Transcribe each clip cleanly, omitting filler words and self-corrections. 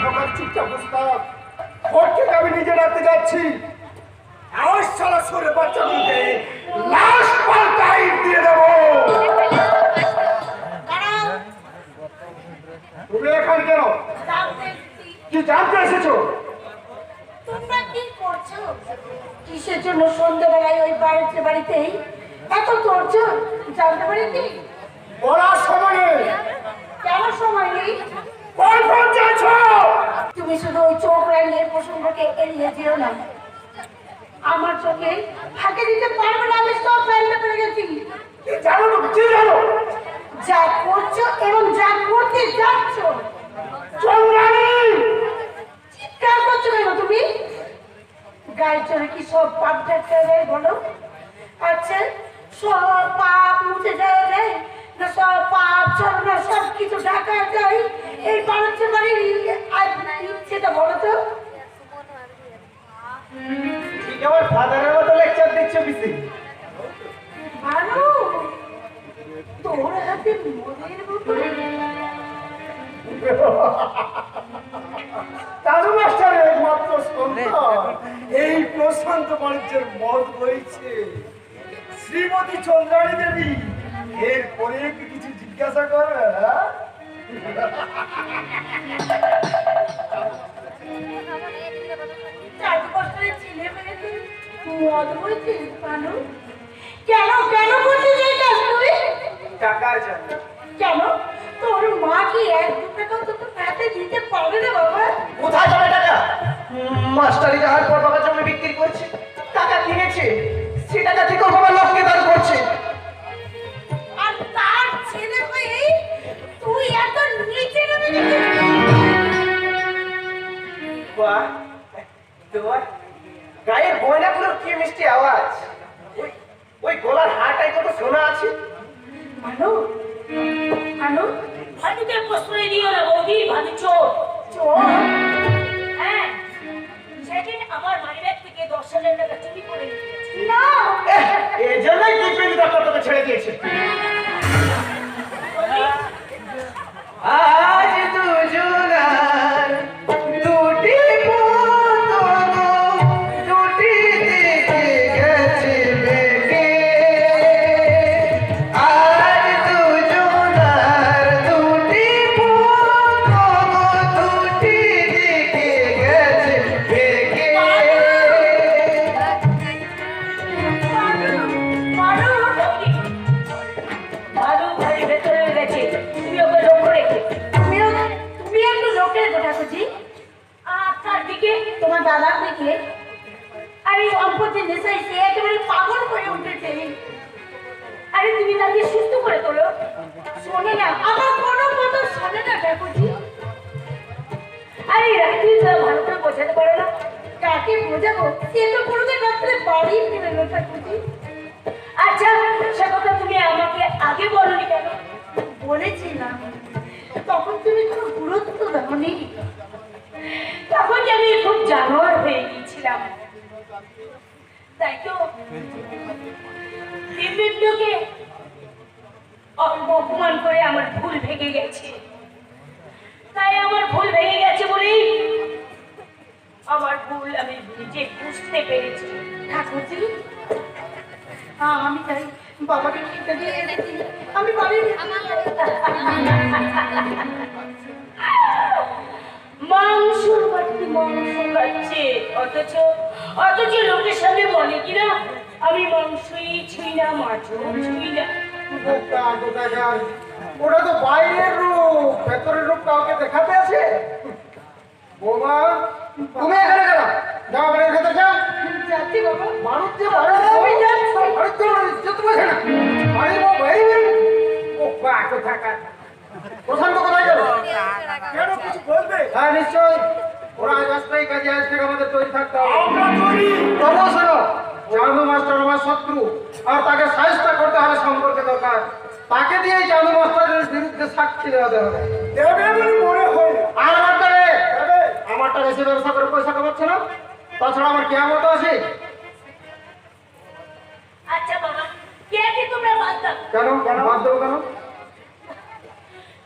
চুপচাপ প্রস্তাব ভোটকে আমি নিজে রাখতে যাচ্ছি। আওয়াজ ছাড়া সরে বাচ্চাগুলোকে লাশ পাল্টাই দিয়ে দেবো। তুমি এখানে কেন? কি জানতে এসেছো? তোমরা কি করছো? কিসের জন্য সন্ধ্যাবেলায় ওই বাড়িতেই এত করছো জানতে পারি কি? বলার সময় নেই। কেন সময় নেই? কখন যাচ্ছো? তুমি শুধু ওই চোখ রাঙিয়ে প্রসঙ্গকে এড়িয়ে যেও না। আমার চোখে ফাঁকে দিতে পারবে না, আমি সব ফেলতে পেরে গেছি। কি জানো? তুমি কি জানো? যা করছো এবং যা করতে যাচ্ছ। চন্দ্রাণী, চিৎকার করছো কেন তুমি? গায়ে চড়ে কি সব পাপ ঢাকতে দেয় বলো? আচ্ছা, সব পাপ মুছে দেওয়া যায় না? সব পাপ চলো না, সব কিছু ঢাকা যায় এই বাড়িতে বাড়ির ইচ্ছেটা বলো তো? ঠিক আমার ফাদারের মতো লেকচার দিচ্ছে বিসি। ভালো, তোর হাতে মনের মতো। চালু মাস্টারের একমাত্র সন্তান এই প্রশান্ত বাণিজ্যের মত বইছে শ্রীমতী চন্দ্রাণী দেবী। এরপরে কি কিছু জিজ্ঞাসা করবে? কেন কেন করতে চাইছিস তুই? টাকার জন্য। কেন? তোর মা কি 1-2 টাকা তো হাতে দিতে পারবে না বাবা? কোথায় যাবে টাকা? মাস্টারি যাওয়ার পর বাবা জমি বিক্রি করছে, টাকা কিনেছে, সে টাকা থেকে বাবা লোককে দান করছে। আর তার ছেলে হয়ে তুই এত নিচে নেমে গেছিস? বাহ, তোমার গায়ের গয়নাগুলোর কি মিষ্টি আওয়াজ! ওই গলার হারটাই কত সোনা আছে। ভানু, ভানু, ভানুকে প্রশ্রয় দিও না বৌদি, ভানু চোর। চোর? হ্যাঁ, সেদিন আমার মানিব্যাগ থেকে 10,000 টাকা চুরি করে নিয়ে গেছে। না, এই জন্যই দীপেন্দ্র দত্ত তোকে ছেড়ে দিয়েছে। আজ দুজনার দুটি পুতুল দুটি দিকে গেছে বেগে। আজ দুজনার দুটি পুতুল দুটি দিকে গেছে বেগে। ভানু, ভানু বাড়ির ভেতরে গেছে, তুমি ওকে লক্ষ্য রেখে। তুমি একটু লোকের কথা খুঁজি। আপনার দিকে তোমার দাদার দিকে আরে সম্পত্তি নেশায় সে একেবারে পাগল হয়ে উঠেছে। আরে তুমি তাকে সুস্থ করে তোলো। শোনে না, আমার কোনো কথা শোনে না ঠাকুরজি। আরে রাত্রি তো ভালো করে বোঝাতে পারো না। কাকে বোঝাবো? সে তো কোনোদিন রাত্রে বাড়ি ফিরে না ঠাকুরজি। আচ্ছা, সে কথা তুমি আমাকে আগে বলনি কেন? বলেছিলাম, তখন তুমি কোনো গুরুত্ব দাওনি। তখন যে আমি খুব জানোয়ার হয়ে গিয়েছিলাম, তাই তো দিব্যেন্দুকে অপমান করে আমার ভুল ভেঙে গেছে। তাই আমার ভুল ভেঙে গেছে বলেই আমার ভুল আমি নিজে বুঝতে পেরেছি। ঠাকুরজি, আমি চাই বাবাকে খেতে দিয়ে এসেছি, আমি বাড়ির মাংস বাড়তি মাংস খাচ্ছে, অথচ লোকের সামনে বলে কিনা আমি মাংসই ছুঁই না, মাছও ছুঁই না। ওটা তো বাইরের রূপ, ভেতরের রূপ কাউকে দেখাতে আছে? বৌমা, তুমি এখানে কেন? যাও বাড়ির ভেতর যাও। যাচ্ছি বাবা। মানুষ যে আমি যাচ্ছি। আরে তোমার ইজ্জত বসে না। বাড়ির বউ ভাই ও বাক থাকা। প্রশান্ত কোথায় গেল? কেন কিছু বলবে? হ্যাঁ নিশ্চয়, ওরা আজ আসলেই কাজে আজ থেকে আমাদের তৈরি থাকতে হবে। আমরা তৈরি। তবু শোনো, জানু মাস্টার আমার শত্রু, আর তাকে সাহায্য করতে হলে সম্পর্কে দরকার। তাকে দিয়েই জানু মাস্টারের বিরুদ্ধে সাক্ষী দেওয়াতে হবে। দেবে বলে মনে হয়। আর আমারটা বেশি ব্যবসা করে পয়সা কামাচ্ছে না, তাছাড়া আমার কিয়ামত আছে। আচ্ছা বাবা, কে কি তোমরা বাদ দাও? কেন কেন বাদ দেবো কেন?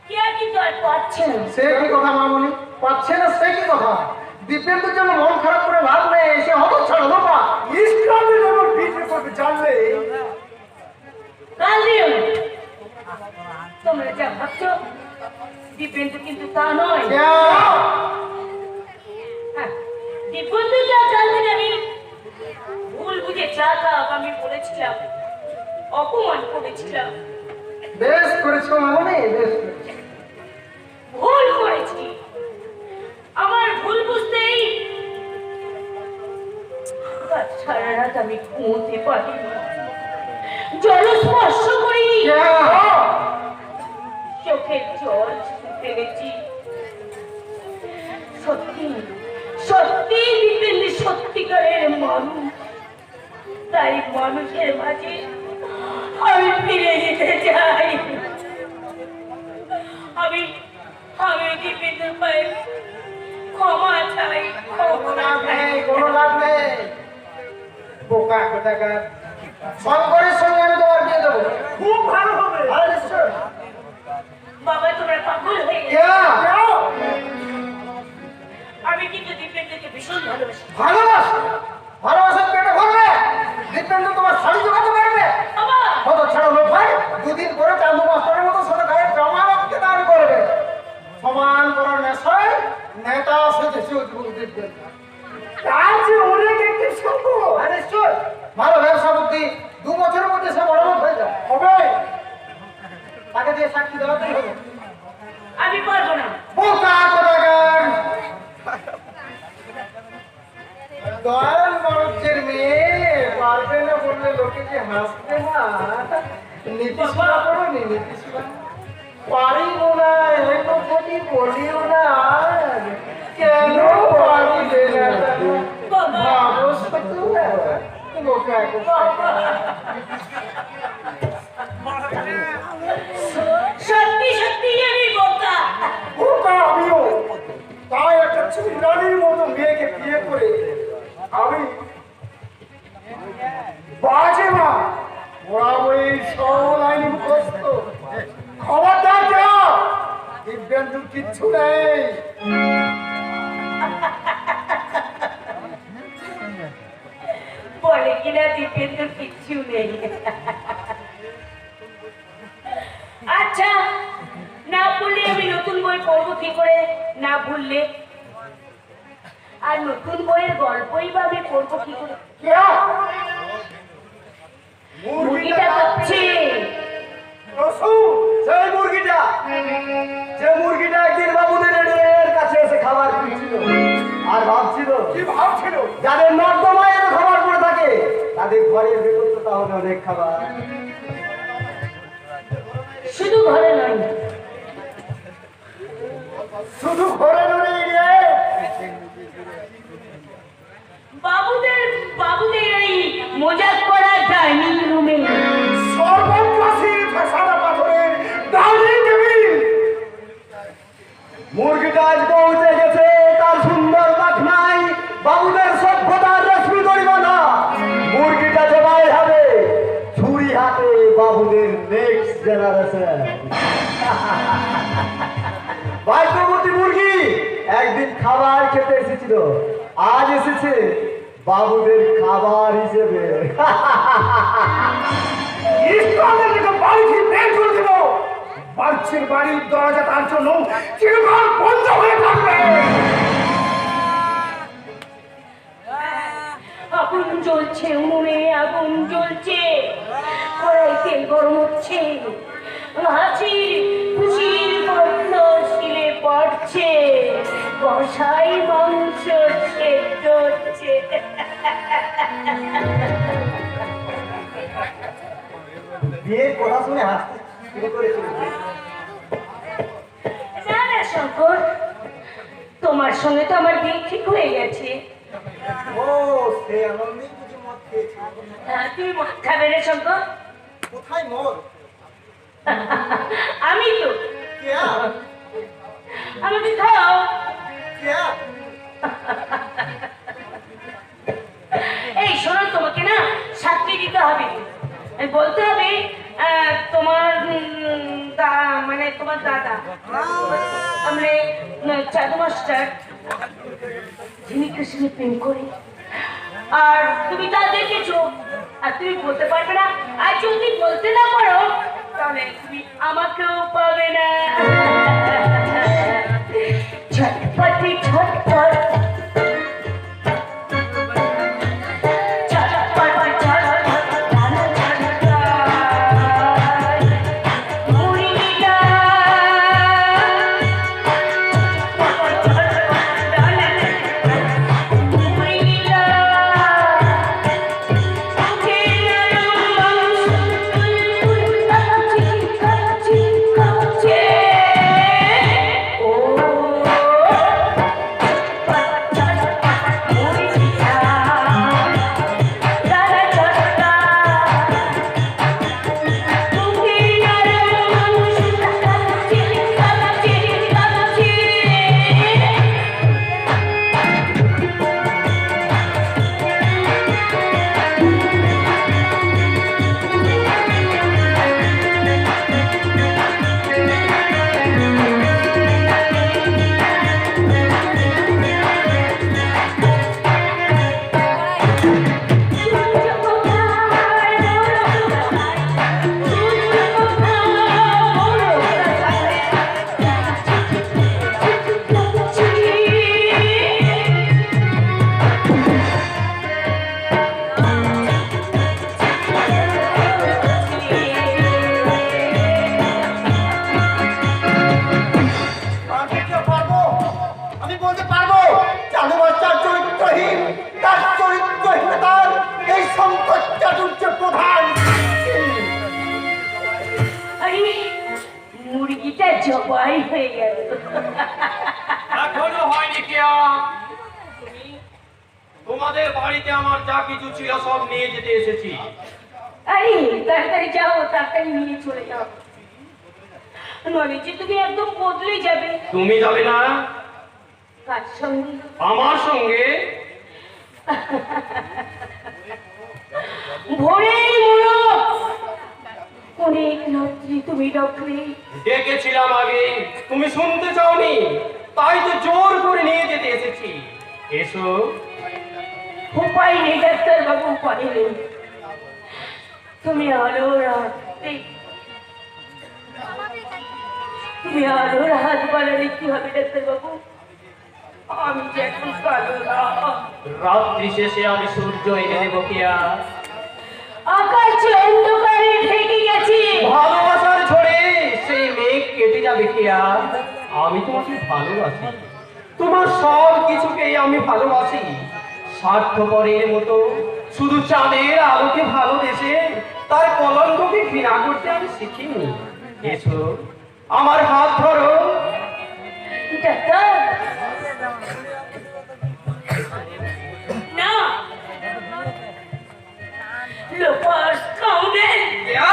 কে কিন্তু আর পাচ্ছে না। সে কি কথা মামনি? পাচ্ছে না সে কি কথা? দিব্যেন্দুর জন্য মন খারাপ করে লাভ নেই, সে হতো ছাড়ো বাবা। ইসলামে যেমন বিক্রি করবে জানলে কাল দিও না। তোমরা যা ভাবছো দিব্যেন্দু কিন্তু তা নয়। হ্যাঁ, দিব্যেন্দু যা জানতেন আমি ভুল বুঝে চা খাব আমি বলেছিলাম, অপমান করেছিলাম, বেশ করেছো মামনি, বেশ করেছো। ভুল করেছি। আমার ভুল বুঝতেই আজ সারা রাত আমি ঘুমোতে পারি না, জল স্পর্শ করি, চোখের জল ফেলেছি। সত্যি সত্যি দিব্যেন্দু সত্যিকারের মানুষ, তাই মানুষের মাঝে আমি ফিরে যেতে চাই। আমি আমি দিব্যেন্দুর পায়ে ক্ষমা চাই, কোনো লাভ নেই, কোনো লাভ নেই। বোকা কোথাকার। শঙ্করের সঙ্গে আমি তোমার বিয়ে দেবো, খুব ভালো হবে। আরে নিশ্চয়। বাবা তোমরা পাগল হয়ে গেছো। কেন? আমি কিন্তু দিব্যেন্দুকে ভীষণ ভালোবাসি। ভালোবাসা, ভালোবাসার পেটে ভরবে। দিব্যেন্দু তোমার শাড়ি জোগাতে পারবে? বাবা কত ছাড়ো লোক ভাই, দুদিন পরে চান্দু মাস্টারের মতো সাথে গায়ে জামা রাখতে দান করবে। সমান করার নেশায় নেতা সেজেছে দিব্যেন্দু। তার যে অনেক একটি সঙ্গ। আরে নিশ্চয়, ভালো ব্যবসা বুদ্ধি, 2 বছরের মধ্যে সে বড় লোক হয়ে যায়। হবে, তাকে দিয়ে সাক্ষী দেওয়াতেই হবে। আমি পারবো না। বোকা কোথাকার। দয়াল মানুষের মেয়ে পারবে না বললে লোকে যে হাসবে না। নীতিশিলা করো নি, নীতিশিলা। পারিব না এ কথাটি বলিও না, কেন পারিবে না ভাবো সত্য। বোকা কোথাকার। সত্যি সত্যি আমি বোকা। বোকা আমিও। তাই একটা চুড়ানির মতো মেয়েকে বিয়ে করে আমি বাজে মা ওই সব আইনি মুখস্থ। খবরদার যা, দিব্যেন্দু কিচ্ছু নেই। বলে কিনা দিব্যেন্দুর কিচ্ছু নেই। আচ্ছা, না বললে আমি নতুন বই পড়বো কি করে? না ভুললে আর নতুন বইয়ের গল্পই বা আমি পড়বো কি করে? মুরগিটা কাঁপছে। সেই মুরগিটা, যে মুরগিটা একদিন বাবুদের এর কাছে এসে খাবার খুঁজছিল আর ভাবছিল, কি ভাবছিল? যাদের নর্দমায় এত খাবার পড়ে থাকে তাদের ঘরের ভেতর তো তাহলে অনেক খাবার। শুধু ঘরে নয়, শুধু ঘরে নয় রে, বাবুদের এই মজাক করা ডাইনিং রুমে সর্বক্লাসী সাদা পাথরের ডাইনিং টেবিল। মুরগিটা আজ পৌঁছে গেছে তার সুন্দর পাখনায়, বাবুদের সভ্যতার রশ্মি দড়িবাঁধা। মুরগিটা জবাই হবে ছুরি হাতে বাবুদের নেক্সট জেনারেশন। ভাগ্যবতী মুরগি একদিন খাবার খেতে এসেছিল, আজ এসেছে বাবুদের খাবার হিসেবে। বাড়ির দরজা তার জন্য চিরকাল বন্ধ হয়ে থাকবে। আগুন জ্বলছে, উনুনে আগুন জ্বলছে, কড়াই তেল গরম হচ্ছে, হাসির খুশির গন্ধ শিলে পড়ছে, কষাই মাংস সেদ্ধ হচ্ছে। বিয়ের কথা শুনে হাসতে শুরু করেছিল। না না শঙ্কর, তোমার সঙ্গে তো আমার বিয়ে ঠিক হয়ে গেছে। ও সে আনন্দেই বুঝি মদ খেয়েছে। তুমি মদ খাবে রে শঙ্কর? কোথায় মদ? আমি তো। কেয়া? আমাকে খাও। কেয়া? এই শোনো, তোমাকে না সাক্ষী দিতে হবে, বলতে হবে তোমার মানে তোমার দাদা মানে জাদু মাস্টার যিনি কৃষ্ণে প্রেম করে, আর তুমি তা দেখেছো, আর তুমি বলতে পারবে না। আর যদি বলতে না পারো তাহলে তুমি আমাকেও পাবে না। ছটপটি ছটপট আমি বলতে পারবো জাদু মাস্টার চরিত্রহীন, তার চরিত্রহীনতার এই সংকট চাতুর্যের প্রধান। আরে মুরগিটা জবাই হয়ে গেল। এখনো হয়নি কেয়া। তোমাদের বাড়িতে আমার যা কিছু ছিল সব নিয়ে যেতে এসেছি। আরে তাড়াতাড়ি যাও, তাড়াতাড়ি নিয়ে চলে যাও, নইলে যে তুমি একদম বদলে যাবে। তুমি যাবে না? কার সঙ্গে? আমার সঙ্গে। ভোরের মুলুক অনেক রাত্রি তুমি ডাকলে, ডেকেছিলাম আগে, তুমি শুনতে চাওনি, তাই তো জোর করে নিয়ে যেতে এসেছি। এসো। উপায় নেই ডাক্তার বাবু, উপায় নেই। তুমি আলোর হাতে, তুমি আলোর হাত বাড়ালে কি হবে ডাক্তার বাবু? আমি যে এখন কালো না। রাত্রি শেষে আমি সূর্য এনে দেবো কেয়া। আকাশ অন্ধকারে ঢেকে গেছে। ভালোবাসার ঝড়ে সেই মেঘ কেটে যাবে কেয়া। আমি তোমাকে ভালোবাসি, তোমার সব কিছুকেই আমি ভালোবাসি। স্বার্থপরের মতো শুধু চাঁদের আলোকে ভালোবেসে তার কলঙ্ককে ঘৃণা করতে আমি শিখিনি। এসো, আমার হাত ধরো। ডাক্তার না, লোপার কাউন্টেন, কেয়া,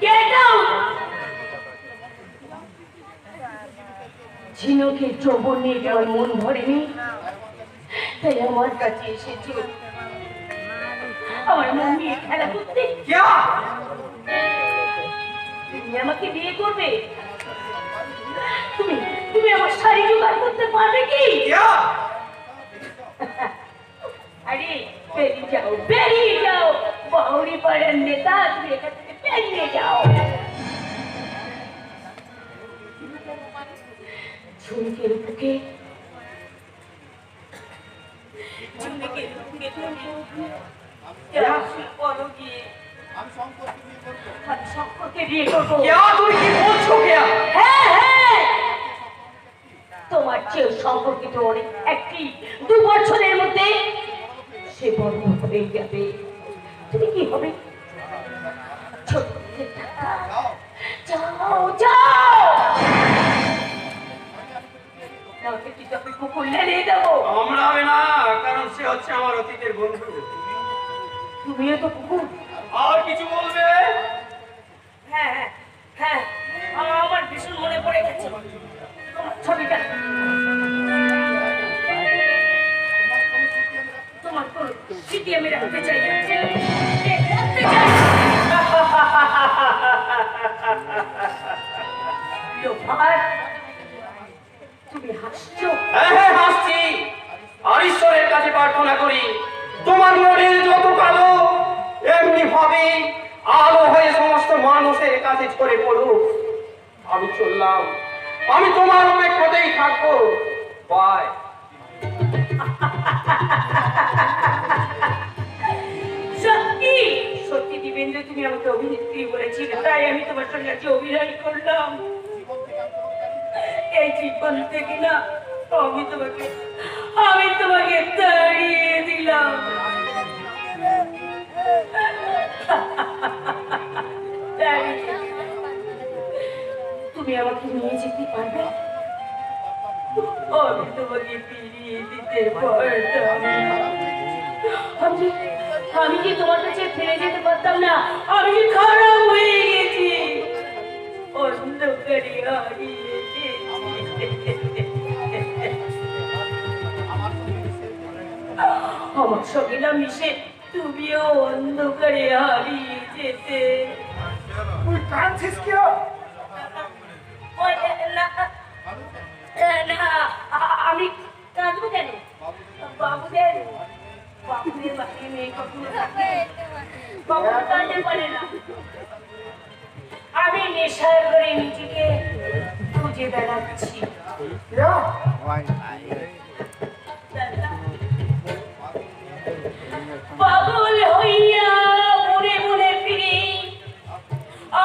get out! ঝিনুকে যৌবন নিয়ে যাওয়ার মন ভরেনি, তাই আমার কাছে এসেছে আমার মন নিয়ে খেলা করতে। কেয়া, তুমি আমাকে বিয়ে করবে? তুমি তুমি আমার শাড়ি জোগাড় করতে পারবে কি? কেয়া, আরে বেরিয়ে যাও, বেরিয়ে যাও, বাউরি পাড়ার নেতা, তুমি এখান থেকে বেরিয়ে যাও। ঝুমকের বুকে ঝুমকের বুকে বলো গিয়ে আমি শঙ্করকে বিয়ে করবো। কেয়া, তুমি কি বলছো কেয়া? হ্যাঁ হ্যাঁ, তোমার চেয়ে সম্পর্কিত অনেক একটি 2 বছরের মধ্যে সে বড় হয়ে যাবে। তুমি কি হবে? ছোট যাও যাও, কুকুর লেলিয়ে দেবো। কামড়াবে না, কারণ সে হচ্ছে আমার অতীতের বন্ধু। তুমিও তো কুকুর। আর কিছু বলবে? হ্যাঁ হ্যাঁ হ্যাঁ, আমার ভীষণ মনে পড়ে গেছে তোমার ছবিটা। তোমার কোন স্মৃতি আমি রাখতে চাই না, রাখতে চাই। লোভার তুমি আলো হয়ে সমস্ত মানুষের কাছে ছড়ে পড়ো। আমি চললাম, আমি তোমার অপেক্ষাতেই থাকবো। বাই। সত্যি সত্যি দিবেন্দ্র, তুমি আমাকে অভিনেত্রী বলেছিলে, তাই আমি তোমার সঙ্গে আজকে অভিনয় করলাম। এই জীবন থেকে না আমি তোমাকে তাড়িয়ে দিলাম। তুমি আমাকে নিয়ে যেতে পারবে? আমি তোমাকে ফিরিয়ে দিতে পারতাম। আমি কি তোমার কাছে ফিরে যেতে পারতাম না? আমি কি খারাপ হয়ে গেছি? অন্ধকারে হারিয়ে গেছি। আমার সঙ্গে না মিশে তুমিও অন্ধকারে হারিয়ে যেতে। তুই কাঁদছিস কি? আমি কাঁদবো কেন? বাবুদের বাড়ির মেয়ে কখনো থাকে? বাবুরা কাঁদতে পারে না। আমি নেশার করে নিজেকে খুঁজে বেড়াচ্ছি। পাগল হইয়া মনে মনে ফিরি,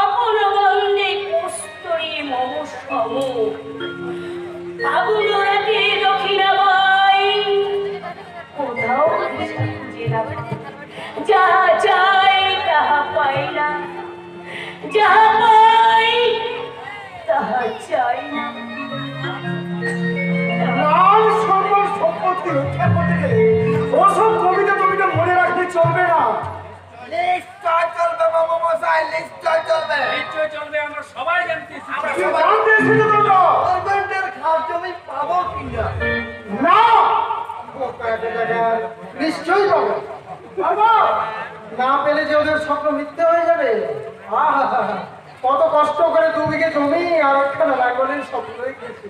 আপন বন্দে কস্তরী মম সম। আগুন রাতে দক্ষিণাবাই, কোথাও খুঁজে না পাই। যাহা চাই তাহা পাই না, যাহা পাই তাহা চাই না। নাম সম্মান সম্পত্তি রক্ষা করতে গেলে ওসব কবিতা টবিতা মনে রাখতে চলবে না। নিশ্চয় চলবে বাবু মশাই, নিশ্চয় চলবে। নিশ্চয় চলবে, আমরা সবাই জানতেছি। আমরা তুই সবাই জানতে এসেছিস তো তো? গভর্নমেন্টের খাস জমি পাবো কিনা? না, বোকা একটা জায়গা। নিশ্চয়ই পাবো। পাবো। না পেলে যে ওদের স্বপ্ন মিথ্যে হয়ে যাবে। আহা, কত কষ্ট করে 2 বিঘে জমি আর ওখানে লাঙ্গলের স্বপ্ন দেখেছি।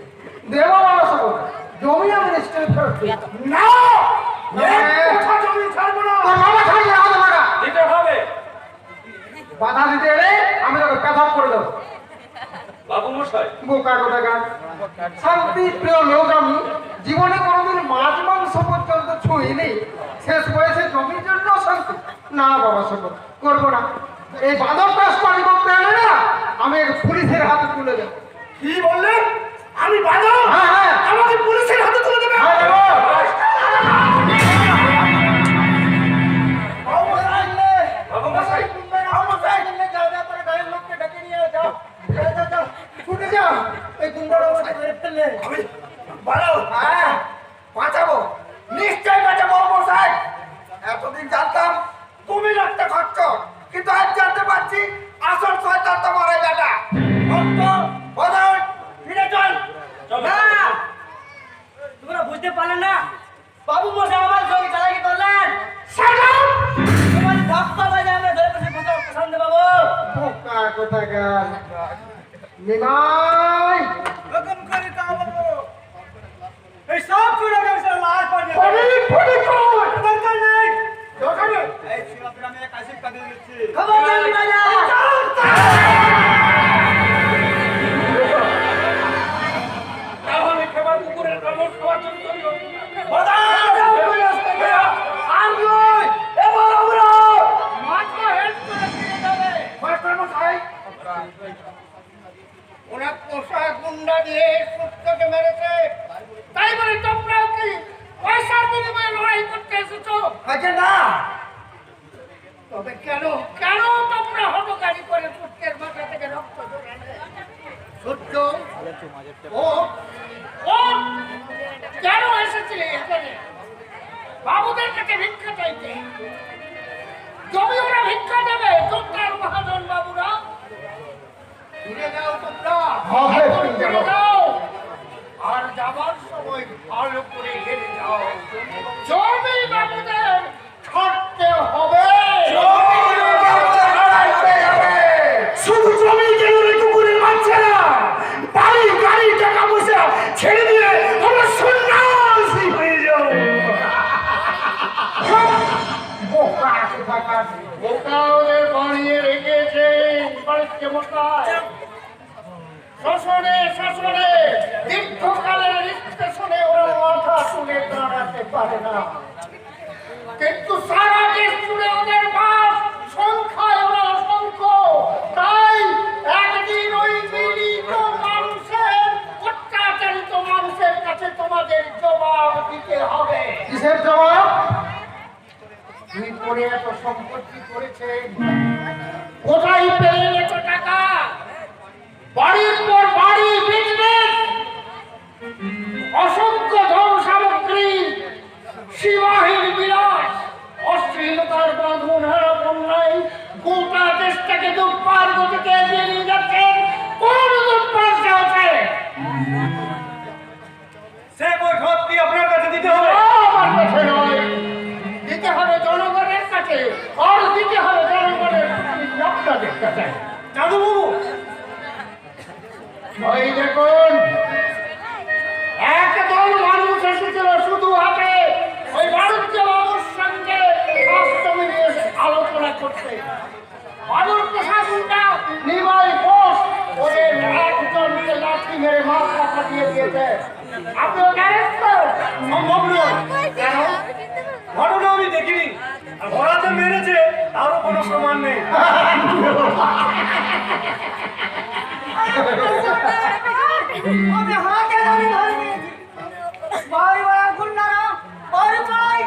দেবো বাবা সব জমি আমি নিশ্চয়ই ফেরত দেব। না, এক কথা জমি ছাড়বো না। তোর বাবা ছাড়বে না, আমাদের বাবা। দিতে হবে। বাধা দিতে এলে আমি তোকে পেছাব করে দেবো। বাবু মশাই, বোকা কোথাকার। শান্তি প্রিয় লোক আমি, জীবনে কোনোদিন মাছ মাংস পর্যন্ত ছুঁইনি। শেষ বয়সে জমির জন্য শান্তি না বাবা, সব করবো না। এই বাদর কাজ পানি করতে এলে না আমি পুলিশের হাতে তুলে দেবো। কি বললেন? আমি বাদর? হ্যাঁ হ্যাঁ, আমাকে পুলিশের হাতে তুলে দেবে? হ্যাঁ দেবো। বাবু মশাই, ছুটে যাও, এই গুন্ডারা আমাকে মেরে ফেললে। বলো, হ্যাঁ বাঁচাবো, নিশ্চয় বাঁচাবো মশাই। এতদিন জানতাম তুমি রক্ত খরচ, কিন্তু আজ জানতে পারছি আসল শয়তান তোমার এই বেটা। ভক্ত বদন ফিরে চল। না, তোমরা বুঝতে পারলে না? বাবু মশাই আমার সঙ্গে চালাকি করলেন। তোমার ধাপ্পা বাজে আমরা ধরে বসে পছন্দ পাবো। বোকা কোথাকার। নিমাই হুকুম করে কাম করবো। এই সব চুরা গেছে লাল পানি। ফটি ফটি কর। দরকার নেই। দরকার নেই। এই ছিলাপের আমি এক আইসিক কাটিয়ে দিচ্ছি। খবর দেন বাজা। তাহলে খাবার কুকুরের কামড় খাওয়ার জন্য তৈরি হও। ওরা পোশাক গুন্ডা দিয়ে সত্যকে মেরেছে, তাই বলে তোমরাও কি পয়সার বিনিময়ে লড়াই করতে এসেছো? আগে না, তবে কেন কেন তোমরা হটকারি করে সত্যের মাথা থেকে রক্ত ঝরালে? সত্য ও ও কেন এসেছিলে এখানে? বাবুদের কাছে ভিক্ষা চাইতে। জমি ওরা ভিক্ষা দেবে, তোমরা মহাজন বাবুরা ফিরে যাও। তোমরা হবে, ফিরে যাও, আর যাবার সময় ভালো করে হেরে যাও। জমি বাবুদের ছাড়তে হবে। শুধু জমি কেন রে কুকুরের বাচ্চারা? বাড়ি গাড়ি টাকা পয়সা ছেড়ে দিয়ে আমরা সন্ন্যাসী হয়ে যাও। বোকা কোথাকার। বোকা ওদের যাচ্ছে মশাই। শ্বশুরে দীর্ঘকালের স্টেশনে ওরা মাথা তুলে দাঁড়াতে পারে না, কিন্তু সারা দেশ জুড়ে ওদের বাস সংখ্যায় ওরা অসংখ্য। তাই একদিন ওই পীড়িত মানুষের, অত্যাচারিত মানুষের কাছে তোমাদের জবাব দিতে হবে। কিসের জবাব? দুই পরে এত সম্পত্তি করেছেন, কোথায় পেলেন এত টাকা? বাড়ির পর বাড়ি, বিজনেস, অসংখ্য ধন সামগ্রী, সীমাহীন বিলাস, অশ্লীলতার বাঁধন হারা বন্যায় গোটা দেশটাকে দুঃপার গতিতে এগিয়ে নিয়ে যাচ্ছেন। কোন দুঃপার চলছে? সে কৈফিয়ত কি আপনার কাছে দিতে হবে? আমার কাছে নয়, দিতে হবে জনগণের কাছে, আর দিতে হবে জনগণের রক্তের কাছে। জাদুবাবু, ওই দেখুন, একদল মানুষ এসেছিল শুধু হাতে ওই বাণিজ্য বাবুর সঙ্গে স্বাস্থ্য মিলিয়ে আলোচনা করতে। বাবুর প্রশাসনটা নিমাই বোস ওদের একজনকে লাঠি মেরে মাথা ফাটিয়ে দিয়েছে। আপনি জানেন তো? সম্ভব নয়। কেন? ঘটনা আমি দেখিনি, আর ওরা যে মেরেছে তারও কোনো প্রমাণ নেই। আমি হাতে ধরে ধরে নিয়েছি। বাড়ি বাড়া গুন্ডারা বাড়ি বাড়ি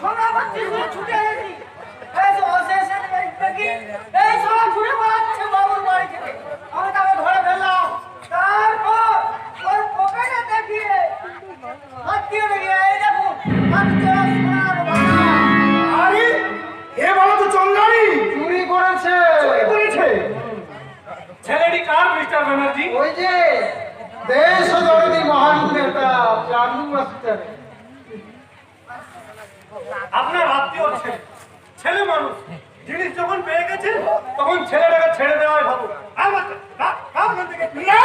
আমরা বাচ্চি ছুটে এসেছি। এই যে অশেষে দেখি এই সব ছুটে পালাচ্ছে বাবুর বাড়ি থেকে। আমি তাকে ধরে ফেললাম। তারপর ওর পকেটে দেখিয়ে হাত দিয়ে দেখিয়ে এই দেখুন আমি তোর সোনার বাবা। আরে এ বলো তো চন্দ্রানী চুরি করেছে। করেছে। ছেলেটি কার মিস্টার ব্যানার্জি? ওই যে দেশ জননী মহান নেতা চান্দু মাস্টার। আপনার আত্মীয় ছেলে, ছেলে মানুষ, জিনিস যখন পেয়ে গেছে তখন ছেলেটাকে ছেড়ে দেওয়াই ভালো। আর বাচ্চা, কার কাছ থেকে? না!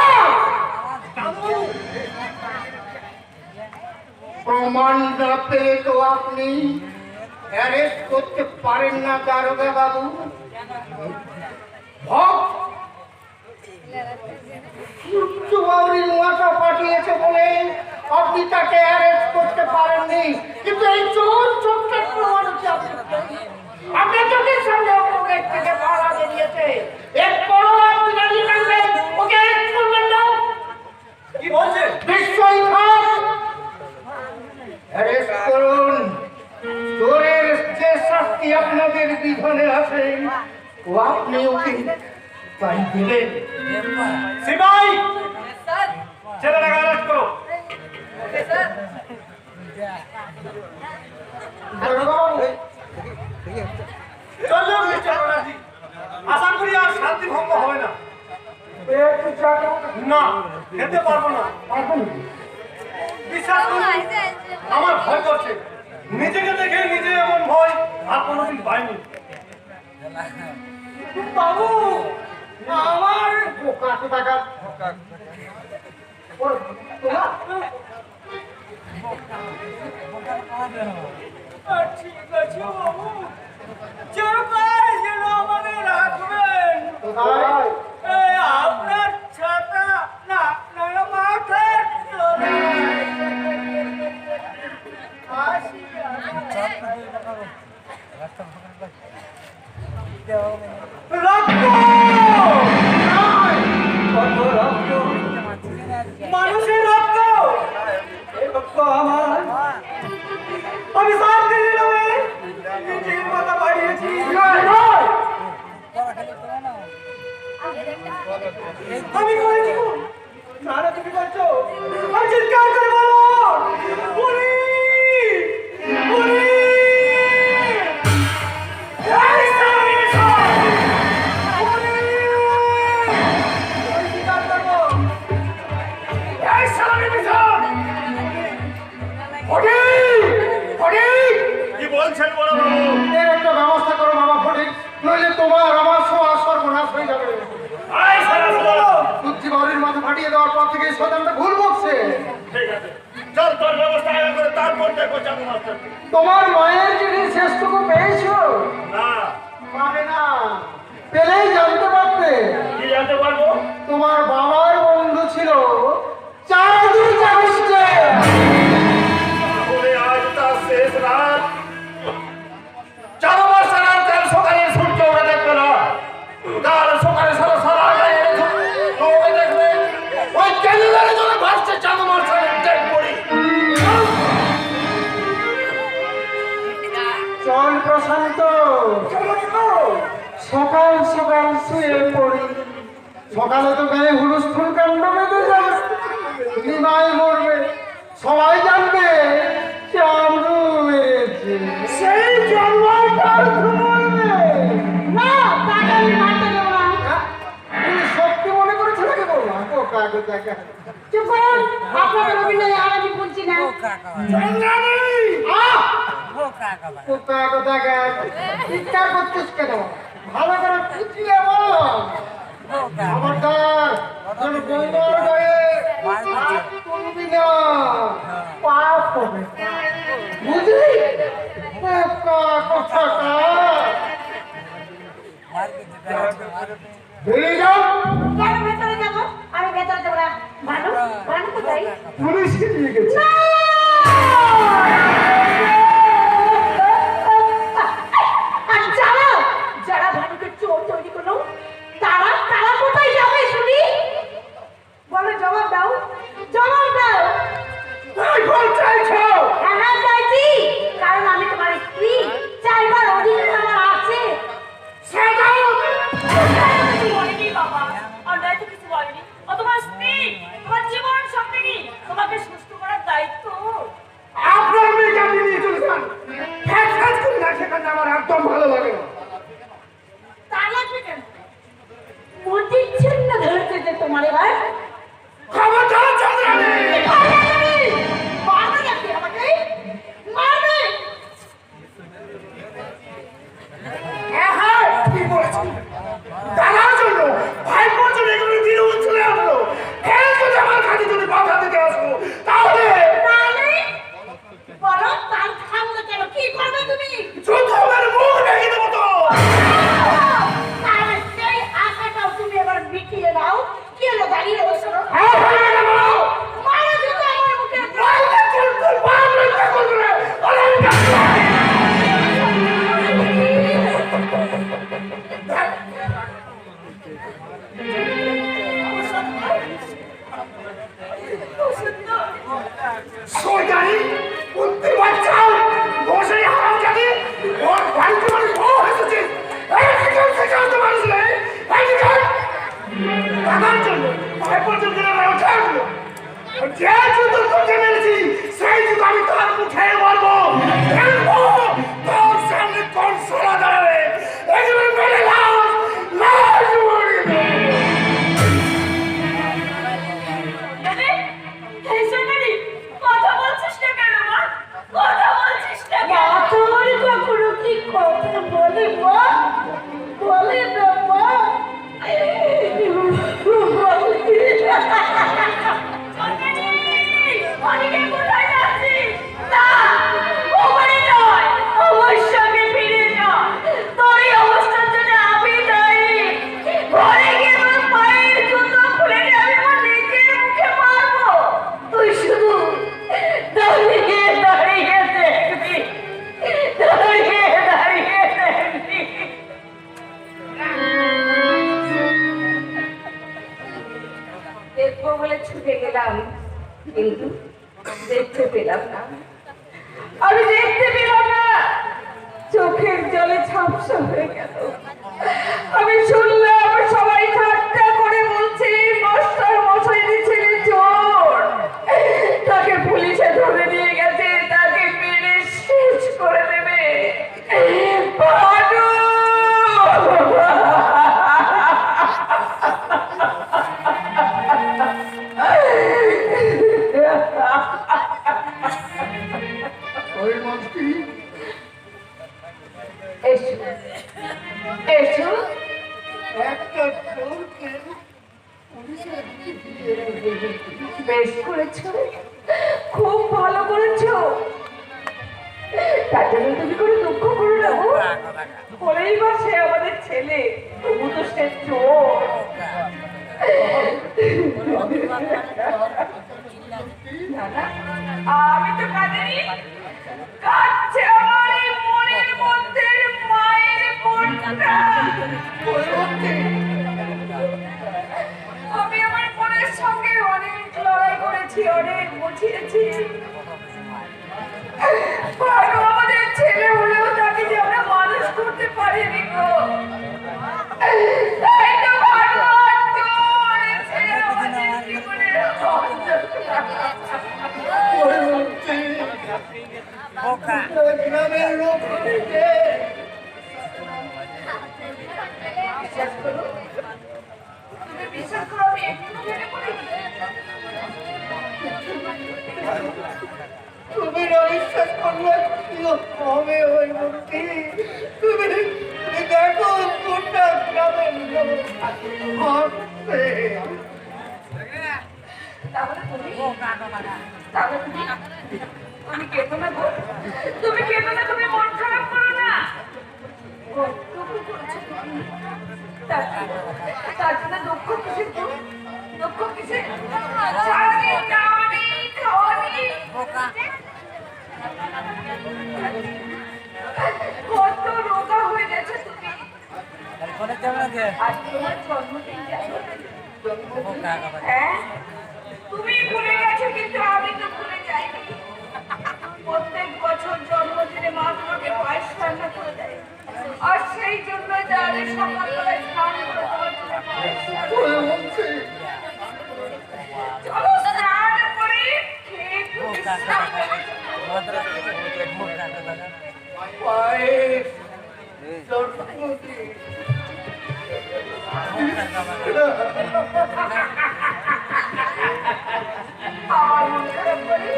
জাদুবাবু, প্রমাণ না পেলে তো আপনি অ্যারেস্ট করতে পারেন না দারোগা বাবু। ভক্ত সূর্যবাবুর মাথা পাঠিয়েছে বলে আপনি তাকে অ্যারেস্ট করতে পারেননি, কিন্তু এই চোর চোখের প্রমাণ হচ্ছে আপনার চোখের সামনে অপরাধ থেকে ভাড়া বেরিয়েছে। এরপরও আপনি দাঁড়িয়ে থাকবেন, ওকে অ্যারেস্ট করবেন না? কি বলছে? নিশ্চয়ই থাক, অ্যারেস্ট করুন। চোরের যে শাস্তি আপনাদের বিধানে আছে ও আপনি ওকে তাই দিলেন। সিপাই, ছেলেটাকে অ্যারেস্ট করো। চলো মিস্টার ব্যানার্জি, আশা করি আর শান্তি ভঙ্গ হবে না। না, খেতে পারবো না। বিশ্বাস করুন, আমার ভয় করছে। নিজেকে দেখে নিজে এমন ভয় আর কোনোদিন পাইনি। বাবু আমার বোকা কোথাকার। ঠিক আছে বাবু, চিরকাল যেন আমাদের রাখবেন। কোথায়? এই আপনার ছাতা না আপনার মাথার তলায়। আসি রক্ত, কত রক্ত, মানুষের রক্ত, এই রক্ত আমার। আমি শান্তি নামে নিজের মাথা বাড়িয়েছি। আমি করেছি খুন। না না, তুমি করছো। আমি চিৎকার করে বলো, পুলিশ, পুলিশ! এই সামনে এসো! পুলিশ! আমি চিৎকার করবো। এই সামনে এসো! কি বলছেন বড় বাবু? এর একটা ব্যবস্থা করো বাবা ফটিক, নইলে তোমার আমার সবার সর্বনাশ হয়ে যাবে। আয় সারা বলো। বুদ্ধি বাড়ির মাথা ফাটিয়ে দেওয়ার পর থেকে এই শয়তানটা ভুল বকছে। ঠিক আছে, চল তোর ব্যবস্থা আগে করে তারপর দেখো চাকু মাস্টার। তোমার মায়ের চিঠি শেষটুকু পেয়েছো? না, পাবে না, পেলেই জানতে পারতে। কি তোমার বাবার বন্ধু ছিল চাঁদু চাগুচ্ছে। তাহলে আজ তার শেষ রাত। 4 মাস রাত কাল সকালে সূর্য ওকে দেখবে না। কাল সকালে সারা সারা গায়ে ওকে দেখবে। ওই ক্যালেন্ডারে জন্য ভাসছে চাঁদু মাসের ডেড বডি। চল প্রশান্ত, সকাল সকাল শুয়ে পড়ি। সকালে তো গায়ে হুলস্থুল কাণ্ড বেঁধে যাবে, নিমাই মরবে, সবাই জানবে চাঁদু মেরেছে। সেই জন্মটাও মরবে না, তাকে আমি মারতে দেবো না। তুমি সত্যি মনে করেছো নাকি বললাম? ও কাগজ দেখা চুপ করুন, আপনাদের অভিনয় আর আমি বলছি না। চিৎকার করছিস কেন? ভালো করে পিছিয়ে বল। খবরদার, যেন বৌমার গায়ে হাত তুলবি না, পাপ হবে। বুঝলি? পোকা কোথাকার। বেরিয়ে যাও। কেন ভেতরে যাবো? আমি ভেতরে যাবো না। ভানু, ভানু কোথায়? পুলিশকে নিয়ে গেছে। আর যারা যারা ভানুকে চোর তৈরি করলো, তারা তারা কোথায় যাবে শুনি? বলো, জবাব দাও, জবাব দাও। বল চাইছো? হ্যাঁ হ্যাঁ চাইছি, কারণ আমি তোমার স্ত্রী, চাইবার অধিকার আমার আছে। কিছু বলেনি বাবা, অন্যায় তো কিছু বলেনি। ও তোমার স্ত্রী, তোমার জীবন সঙ্গিনী, তোমাকে সুস্থ করার দায়িত্ব। আপনার মেয়েকে আপনি নিয়ে চলে যান। ফ্যাট ফ্যাট করে না, সেখানে আমার একদম ভালো লাগে না। তা লাগবে কেন? মতির ছিন্ন ধরতে যে তোমার এবার খবরদার চন্দ্রানী! মারবে নাকি আমাকে? মারবে? হ্যাঁ হ্যাঁ, ঠিক বলেছি। দাদার জন্য, ভাইপোর জন্য এগুলো দিয়ে চলে আসলো। ফের যদি আমার কাছে যদি কথা দিতে আসবো, তাহলে তাহলে বলো, তাই থামলে কেন? কি করবে তুমি? শুধু আমার মুখ ভেঙে দেবো তো। তাহলে সেই আশাটাও তুমি এবার মিটিয়ে নাও। কি হলো, দাঁড়িয়ে বসো? হ্যাঁ, ভেঙে দেবো। মারো যদি আমার মুখে। মারলে চলবে, মারলে কে করবে? আরে আমি যাচ্ছি। সোজানি, উত্তি বাচ্চাও, বসে হারাম জানি, ওর বাড়িতে মানে বউ এসেছে। এই ঠিকান ঠিকান তো মানুষ নেই, এই ঠিকান। দাদার জন্য, ভাইপোর জন্য আমার উঠে আসলো। যে জুতো তোকে মেরেছি, সেই জুতো আমি তার মুখে মারবো। ফেলবো, তোর সামনে কোন সোলা দাঁড়াবে? একেবারে মেরে লাশ, লাশ মরে দেবো। মানে, এই সুন্দরী, কথা বলছিস না কেন মা? কথা বলছিস না কেন? তোর কখনো কি কথা বলে মা? বলে না মা? অনেকে কোথায় যাচ্ছিস? না, ওখানে নয়, আমার সঙ্গে ফিরে যা। তোর এই অবস্থার জন্য আমি দায়ী। ঘরে গিয়ে আমার পায়ের জুতো খুলে নিয়ে আমি আমার নিজের মুখে মারবো। তুই শুধু দাঁড়িয়ে দাঁড়িয়ে দেখবি, দাঁড়িয়ে দাঁড়িয়ে দেখবি। দেখবো বলে ছুটে গেলাম, কিন্তু দেখতে পেলাম না। আমি দেখতে পেলাম না, চোখের জলে ঝাপসা হয়ে গেল। আমি শুনলাম সবাই ঠাট্টা করে বলছে মাস্টার মশাইয়ের ছেলে চোর, তাকে পুলিশে ধরে নিয়ে গেছে, তাকে মেরে শেষ করে দেবে। ভানু! ওই মাছটি এসো, এসো। একটা চোরকে পুলিশের দিকে দিয়ে রেখে বেশ করেছো, খুব ভালো করেছো। তার জন্য তুমি কোনো দুঃখ করো না গো। পরেই বা সে আমাদের ছেলে, তবু তো সে চোর। করেছি, অনেক বুঝিয়েছি। ভালো আমাদের ছেলে হলেও তাকে যে আমরা মানুষ করতে পারিনি গো। তাই তো ভগবান তোর ছেলে আমাদের জীবনের গ্রামের লোক হয়েছে। বিশ্বাস করো, তুমি বিশ্বাস করো, আমি একটু ভেবে করিনি। তুমি না বিশ্বাস করলে কি হবে ওই মূর্তি? তুমি দেখো কোনটা গ্রামের লোক হাসছে। তাহলে তুমি তুমি কেঁদো না গো, তুমি কেঁদো না, তুমি মন খারাপ করো না। কতটুকু করেছো তুমি? তার জন্য দুঃখ কিসের গো? দুঃখ কিসের? সারাদিন খাওয়ানি খাওয়ানি, কত রোগা হয়ে গেছে তুমি। আজ তোমার জন্মদিন গেল। হ্যাঁ, তুমি ভুলে গেছো, কিন্তু আমি তো ভুলে যাইনি। প্রত্যেক বছর জন্মদিনে মা তোমাকে পায়েস রান্না করে দেয়, আর সেই জন্য তাহলে সকালবেলায় স্নান করে তোমার জন্য পায়েস রান্না করে। চলো স্নান করি, খেয়ে একটু বিশ্রাম করি। পায়েস জন্মদিন। আমার মন খারাপ করি,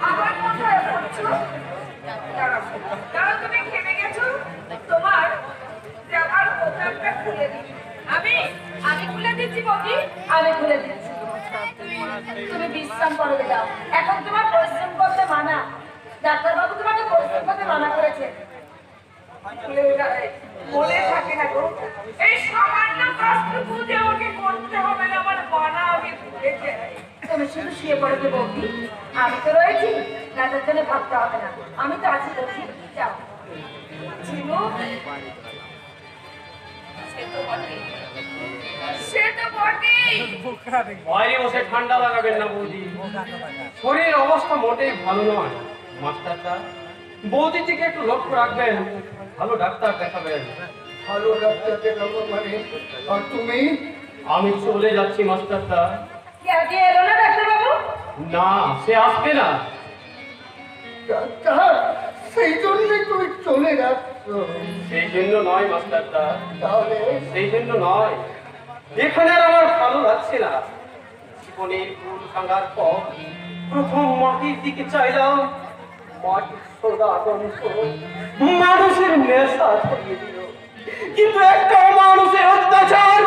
আমার মন খারাপ করছো। দাঁড়াও, দাঁড়াও, তুমি খেপে গেছো, তোমার জামার বোতামটা খুলে দিই। আমি খুলে দিচ্ছি বৌদি, আমি খুলে দিচ্ছি। তুমি বিশ্রাম করতে যাও, এখন তোমার পরিশ্রম করতে মানা। ডাক্তারবাবু তোমাকে পরিশ্রম করতে মানা করেছে। মনে থাকে না গো, এই সামান্য কাজটুকু যে আমাকে করতে হবে না, আমার মানা আমি ভুলে যাই। তুমি শুধু শুয়ে পড়ে বৌদি, আমি তো রয়েছি, রাতের জন্য ভাবতে হবে না। আমি তো আছি, বলছি যাও। চিনু, সে তো বটেই। বাইরে বসে ঠান্ডা লাগাবেন না বৌদি, শরীরের অবস্থা মোটেই ভালো নয়। মাস্টারটা বৌদি থেকে একটু লক্ষ্য রাখবেন, ভালো ডাক্তার দেখাবেন। ভালো ডাক্তার দেখাবো মানে? আর তুমি? আমি চলে যাচ্ছি মাস্টারটা। কি আগে এলো না ডাক্তারবাবু? না, সে আসবে না। ডাক্তার, সেই জন্যই তুমি চলে যাচ্ছ? সেই জন্য নয় মাস্টারটা, তাহলে সেই জন্য নয়। এখানে আর আমার ভালো লাগছে না। জীবনের ফুল ভাঙার পর প্রথম মাটির দিকে চাইলাম, মাটির সোদা গন্ধ মানুষের নেশা ছড়িয়ে দিল। কিন্তু একটা মানুষের অত্যাচার,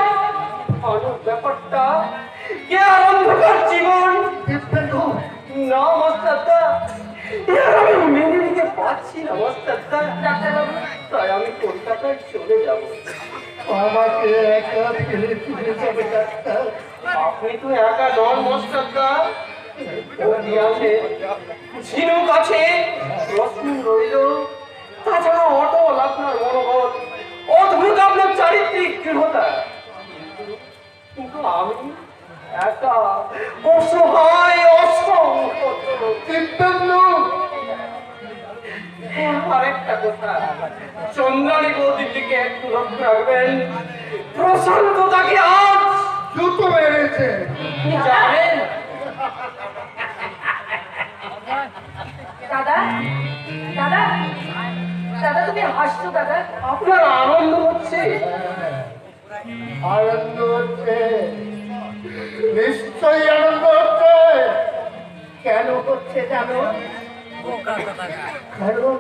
মানব ব্যাপারটা কে আর অন্ধকার জীবন। না মাস্টারদা, আমি মেনে নিতে পারছি না মাস্টারদা। ডাক্তারবাবু, তাই আমি কলকাতায় চলে যাব। আমাকে একা ফেলে চলে যাবে ডাক্তার? আপনি তো একা নন মাস্টারদা, বৌদি আছে, ঝিনুক আছে, রশ্মি রইল, তাছাড়া অটল আপনার মনোবল, অদ্ভুত আপনার চারিত্রিক দৃঢ়তা। কিন্তু আমি একা, অসহায়, অসংহত। আরেকটা কথা, চন্দ্রানী বৌদির দিকে একটু লক্ষ্য রাখবেন। প্রশান্ত তাকে আজ জুতো মেরেছে। জানেন দাদা, দাদা, দাদা, তুমি হাসছো দাদা? আপনার আনন্দ হচ্ছে? আনন্দ হচ্ছে, নিশ্চয়ই আনন্দ হচ্ছে। কেন হচ্ছে জানো? কারণ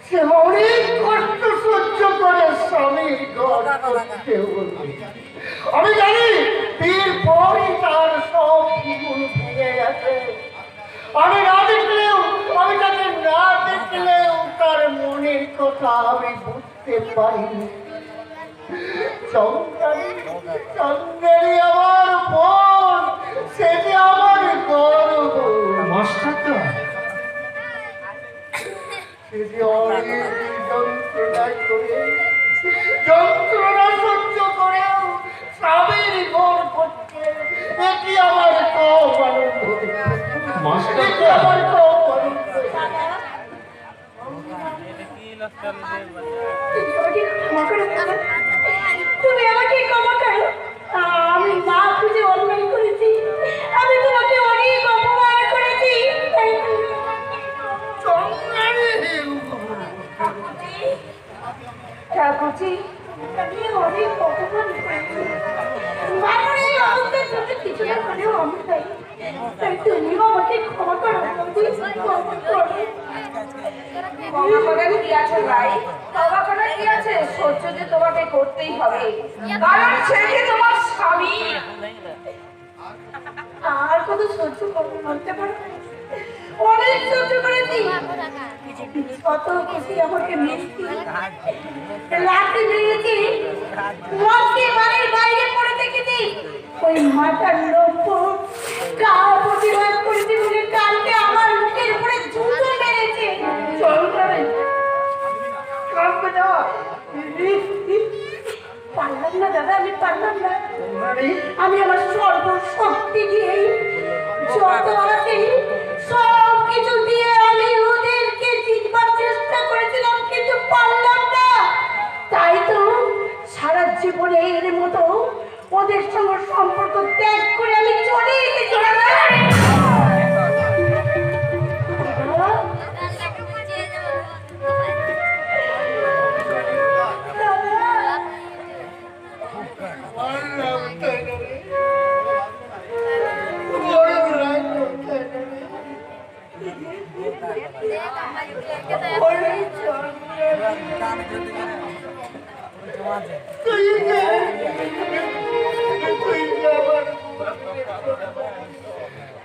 সে অনেক কষ্ট সহ্য করে স্বামীর ঘর করতে হলো। আমি জানি বিয়ের পরই তার সব জীবন ভেঙে গেছে। আমি না দেখলেও, আমি তাকে না দেখলেও তার মনের কথা আমি বুঝতে পারি। চন্দ্রানী আমার বোন, সে যে আমার গর্ব। মাস্টারদা, সে যে অনেক যন্ত্রণা সহ্য করেও স্বামীর ঘর করছে, এটি আমার তুমি আমাকে ক্ষমা করো। আমি না বুঝে অন্যায় করেছি, আমি তোমাকে অনেক অপমান করেছি। ঠাকুরজি, আমি অনেক অপমান করেছি। আমার এই অবস্থার জন্য কিছুটা হলেও আমি চাই, তাই তুমিও আমাকে ক্ষমা করো। ক্ষমা করার কি আছে ভাই? ক্ষমা করার কি আছে? সহ্য যে তোমাকে করতেই হবে, কারণ সে যে তোমার স্বামী। আর কত সহ্য করবো বলতে পারো? অনেক সহ্য করেছি। কত কিছু আমাকে মিষ্টি রাতে দিয়েছি, মদকে বাড়ির বাইরে পড়ে দেখেছি। ওই মাথার লোক কার প্রতিবাদ করেছি বলে কালকে আমার মুখের উপরে জুতো মেরেছে। চল করে কাঁদবে না। পারলাম না দাদা, আমি পারলাম না। আমি আমার সর্বশক্তি দিয়ে যত আছে সব কিছু দিয়ে আমি ওদেরকে জিতবার চেষ্টা করেছিলাম, কিন্তু পারলাম না। তাই তো সারা জীবনের মতো ওদের সঙ্গে সম্পর্ক ত্যাগ করে আমি চলে এসেছি।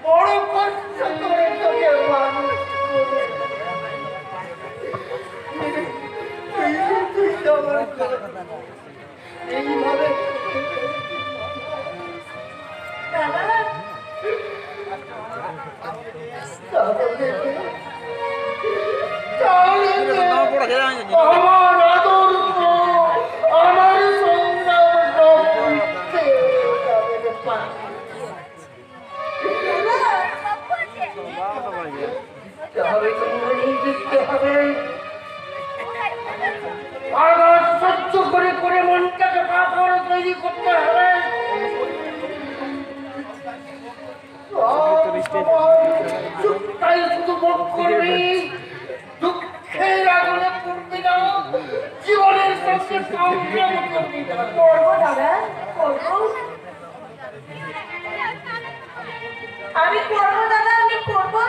বড় কষ্ট করে তোকে মানুষ করে। তুই আমার এইভাবে আমার আদর আমার সংগ্রাম আঘাত সহ্য করে করে মনটাকে পাথর তৈরি করতে হবে। তাই শুধু ভোগ করবি, দুঃখের আগুনে পড়বি না, জীবনের সঙ্গে সংগ্রাম করবি না। করবো দাদা, করবো। আমি করবো দাদা, আমি করবো।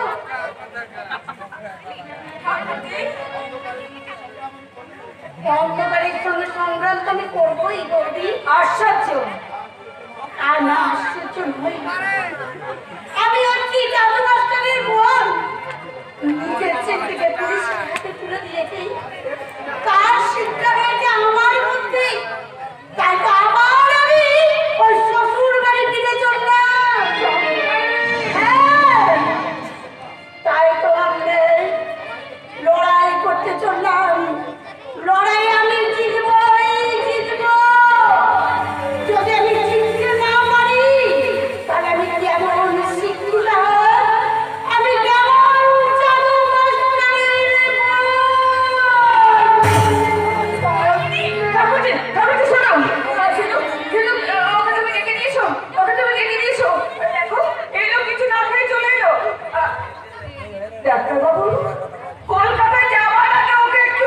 অন্ধকারের সঙ্গে সংগ্রাম তো আমি করবোই করবি। আশ্চর্য আর না আশ্চর্য নই। আমি হচ্ছি জাদু মাস্টারের বোন। নিজের ছেলেকে পুলিশের হাতে তুলে দিয়েছি, তার শিক্ষা হয়েছে আমার বুদ্ধি। তাই তো আবার আমি ওই শ্বশুর বাড়ির দিকে চললাম। হ্যাঁ, তাই তো আমরা লড়াই করতে চললাম। লড়াই আমি জিতবই জিতব। যদি আমি জিততে না পারি তাহলে আমি কেমন শিখলাম, আমি কেমন জাদু মাস্টারের ঠাকুরজি, ঠাকুরজি শোনো, ওকে তুমি ডেকে নিয়েছো, ওকে তুমি ডেকে নিয়েছো। দেখো এলো কিছু না খেয়ে চলে এলো। ডাক্তারবাবু, কলকাতায় যাওয়ার আগে ওকে একটু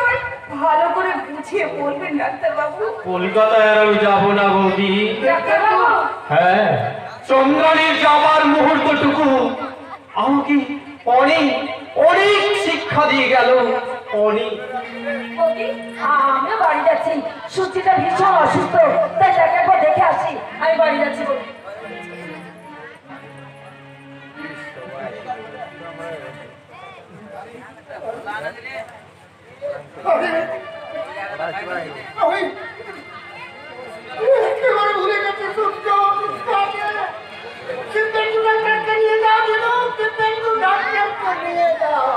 ভালো করে বুঝিয়ে বলবেন ডাক্তারবাবু। কলকাতায় আর আমি যাবো না বৌদি। ডাক্তারবাবু, হ্যাঁ, চন্দ্রানীর যাবার মুহূর্তটুকু আমাকে অনেক অনেক শিক্ষা দিয়ে গেল। অনেক। বৌদি, আমিও বাড়ি যাচ্ছি। সুচিটা ভীষণ অসুস্থ, তাই তাকে একবার দেখে আসি। আমি বাড়ি যাচ্ছি বৌদি। আমি একেবারে ভুলে গেছি সূর্য। সিদ্ধান্ত ডাক্তারকে নিয়ে যাও, যেন সিদ্ধান্ত ডাক্তারকে নিয়ে যাও।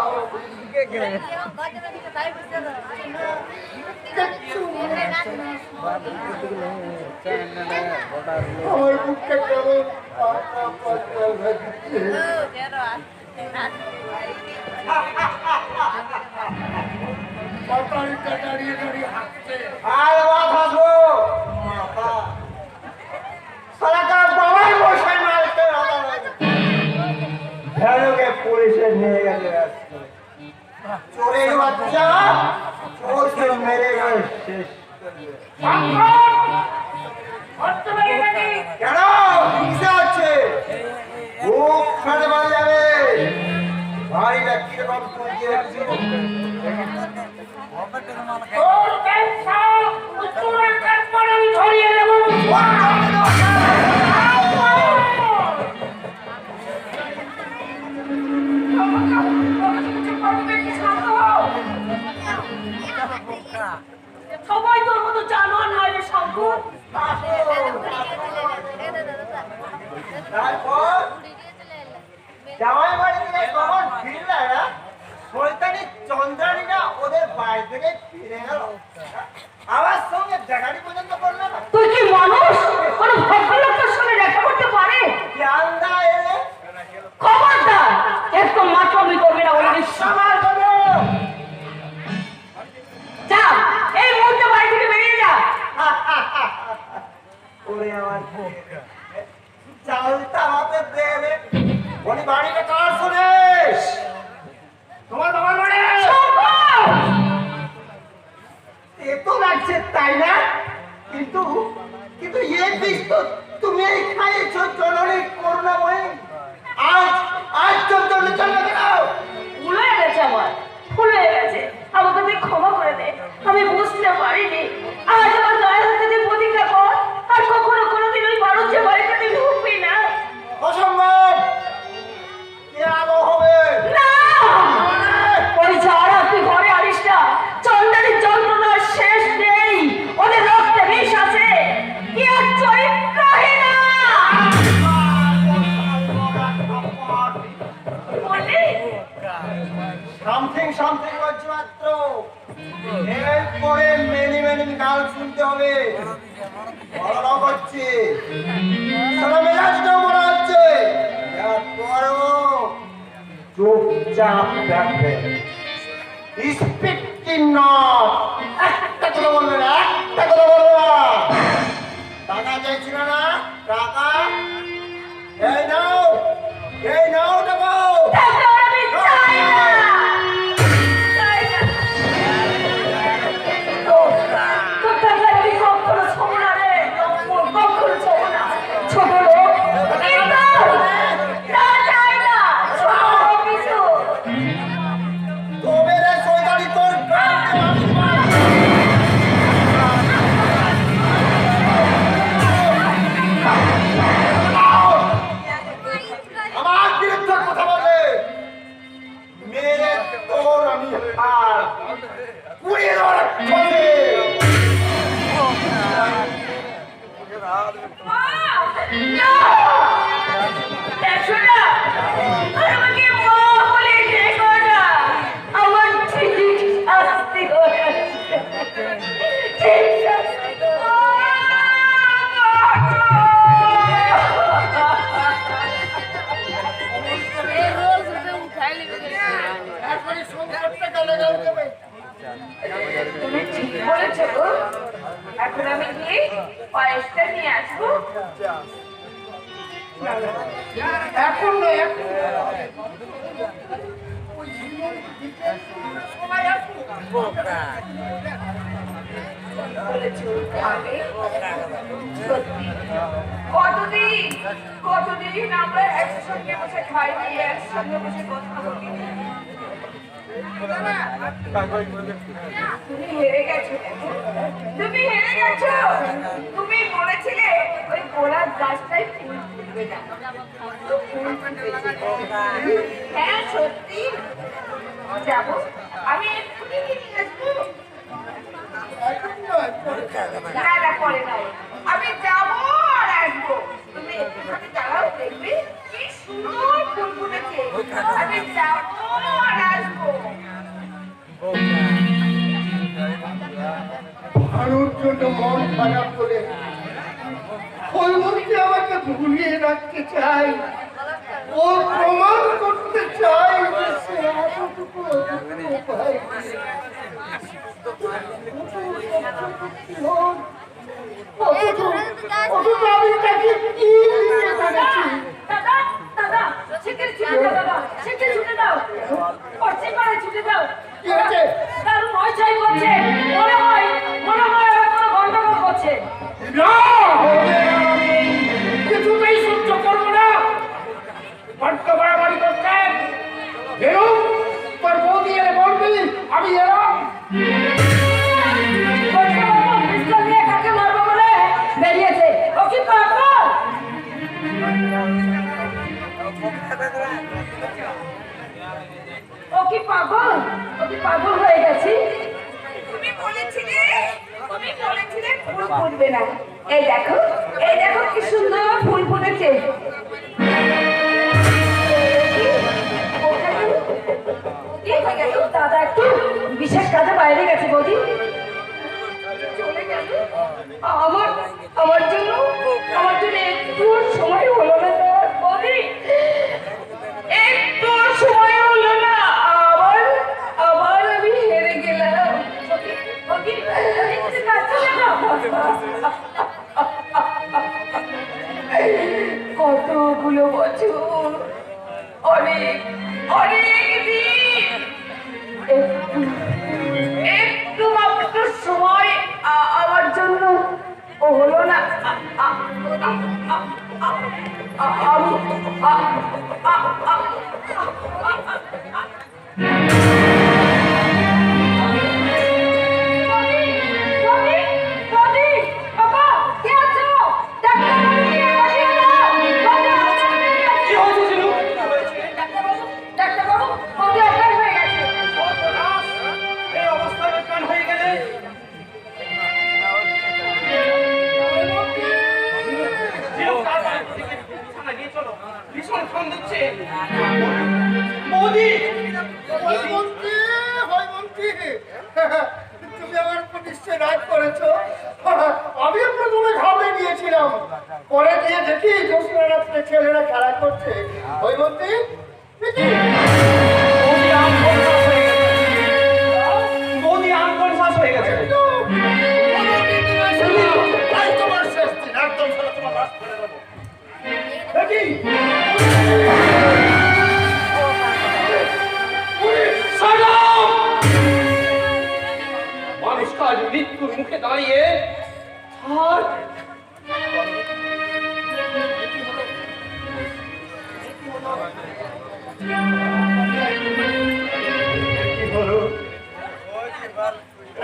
আমার বুকটা কেমন পাকা পাকা লাগছে। পতারিটা দাঁড়িয়ে দাঁড়িয়ে হাঁটছে। আর বাদ হাসবো মাথা সারাটা বাবার বসায় মারতে ভ্যানুকে পুলিশে নিয়ে গেছে চোরের বাচ্চা চোরকে মেরে গেল শেষ কেন কিসে হচ্ছে বুক ফাটে মারা যাবে ভাইটা কিরকম তুলছে তোর ব্যবসা তোরা কাপড় আমি ধরিয়ে দেব। সবাই তোর মতো জানোয়ার নয় রে শঙ্কর। তারপর জামাই বাড়ি থেকে কখন ফিরলে না শয়তানি চন্দ্রানীরা ওদের বাড়ি থেকে ফিরে গেল আমার সঙ্গে দেখাটি পর্যন্ত করলো না তুই কি মানুষ কোনো ভদ্রলোকের সঙ্গে দেখা করতে পারে? জানদা এলে খবরদার একটু মাত্র আমি করবি না বলে দিচ্ছি। আমার বলো যা এই মুহূর্তে বাড়ি থেকে বেরিয়ে যা। ওরে আমার চালটা আমাকে দেবে বলি বাড়িটা কার শুনিস তোমার বাবার বাড়ি শঙ্কর! এ তো লাগছে তাই না কিন্তু কিন্তু এ বিষ তো তুমি এই খাইয়েছো জননী করুণাময়ী আজ আজ চলে চলে গেল ভুলে গেছে আমার, ভুল হয়ে গেছে। আমাকে তুই ক্ষমা করে দে, আমি বুঝতে পারিনি। আজ আমার দয়া হাতে তুই প্রতিজ্ঞা কর আর কখনো কোনোদিন ওই বাড়ুজ্যে বাড়িতে তুই ঢুকবি না। অসম্ভব কে আলো হবে না! ওই যারা তুই ঘরে আনিস না, চন্দ্রের যন্ত্রণার শেষ নেই, ওদের রক্তে বিষ আছে, কি আর চরিত্রহীন না! কি বললি? সামথিং সামথিং বলছি মাত্র এরপরে মেনি মেনি গাল শুনতে হবে বড় করছি সারা মেজাজটাও মনে হচ্ছে এরপরও চুপচাপ দেখবে স্পিকিং নট একটা কথা বলবে না একটা কথা বলবে না টাকা চাইছিল না টাকা এই নাও টাকা তাকে আমি চাই না! চাই না! তোর টাকা আমি কখনো ছোব না রে, কখনো ছোব না। ছোট লোক, কিন্তু তা চাই না, ছোট কিছু। তবে রে শয়তানি তোর আমার বিরুদ্ধে কথা বলে মেরে তোর আমি আর পুড়িয়ে দেওয়ার খোঁজে মা! না! দেখো না, আমাকে মা বলে ডেকো না। আমার ঠিক শাস্তি হয়েছে। ঠিক শাস্তি। এখনই সংসারটা গেলে দেবে। তুমি ঠিক বলেছো গো। এখন আমি গিয়ে পায়েসটা নিয়ে আসবো। এখন নয় এখন ওই সবাই আসুক। বলেছো খাবে। সত্যি কতদিন আমরা একসঙ্গে বসে খাইনি, একসঙ্গে বসে কথা বলি। তুমি হেরে গেছো, তুমি হেরে গেছো। তুমি বলেছিলে ওই গোলাপ গাছটাই ফুল ফুটবে না, তো ফুল ফুটেছে। হ্যাঁ সত্যি যাবো, আমি এক্ষুনি নিয়ে আসবো। এখন নয় পরে। না পরে নয়, আমি যাবো আর আসবো। তুমি একটুখানি দাঁড়াও, দেখবে কি সুন্দর ফুল ফুটেছে। আমি যাবো আর আসবো। ভালোর জন্য মন খারাপ করে ওই মধ্যে আমাকে ভুলিয়ে রাখতে চাই, ও প্রমাণ করতে চাই যে সে এতটুকু ভাই অথচ আমি তাকে কি দিতে পেরেছি? দাদা দাদা শিগগির ছুটে দাও, দাদা শিগগির ছুটে দাও, পশ্চিম পাড়ায় ছুটে দাও। কি হয়েছে? দারুণ হইচই করছে, মনে হয় ওরা কোনো গন্ডগোল করছে। না, আমি কিছুতেই সহ্য করবো না। বড্ড বাড়াবাড়ি করছে। এরকম তোর বৌদি এলে বলবি আমি এলাম। পিস্তল নিয়ে কাকে মারবো বলে বেরিয়েছে। ও কি পাগল? ও কি পাগল হয়ে গেছি? তুমি বলেছিলে ফুল ফুটবে না। এই দেখো কি সুন্দর ফুল ফুটেছে। কি হয়ে গেল? দাদা একটু বিশেষ কাজে বাইরে গেছে বৌদি। চলে গেল। আমার জন্য একটু সময় হলো না বৌদি, একটু সময় হলো না। আবার আমি হেরে গেলাম। কতগুলো বছর, অনেক দিন, একটু মাত্র সময় আমার জন্য হলো না। এই অবস্থায় অজ্ঞান হয়ে গেলে ভীষণ ফোন দিচ্ছে। মোদি তুমি আমার উপর নিশ্চয় রাগ করেছো। আমিও প্রথমে ঘাবড়ে গিয়েছিলাম, পরে গিয়ে দেখি জ্যোৎস্না রাত্রে ছেলেরা খেলা করছে। হৈমন্তী মোদি আনকনসাস হয়ে গেছে। তোমার শেষ দিন, একদম সারা তোমার রাত করে দেবো। দেখি মানুষ কাজ মৃত্যুর মুখে দাঁড়িয়ে আর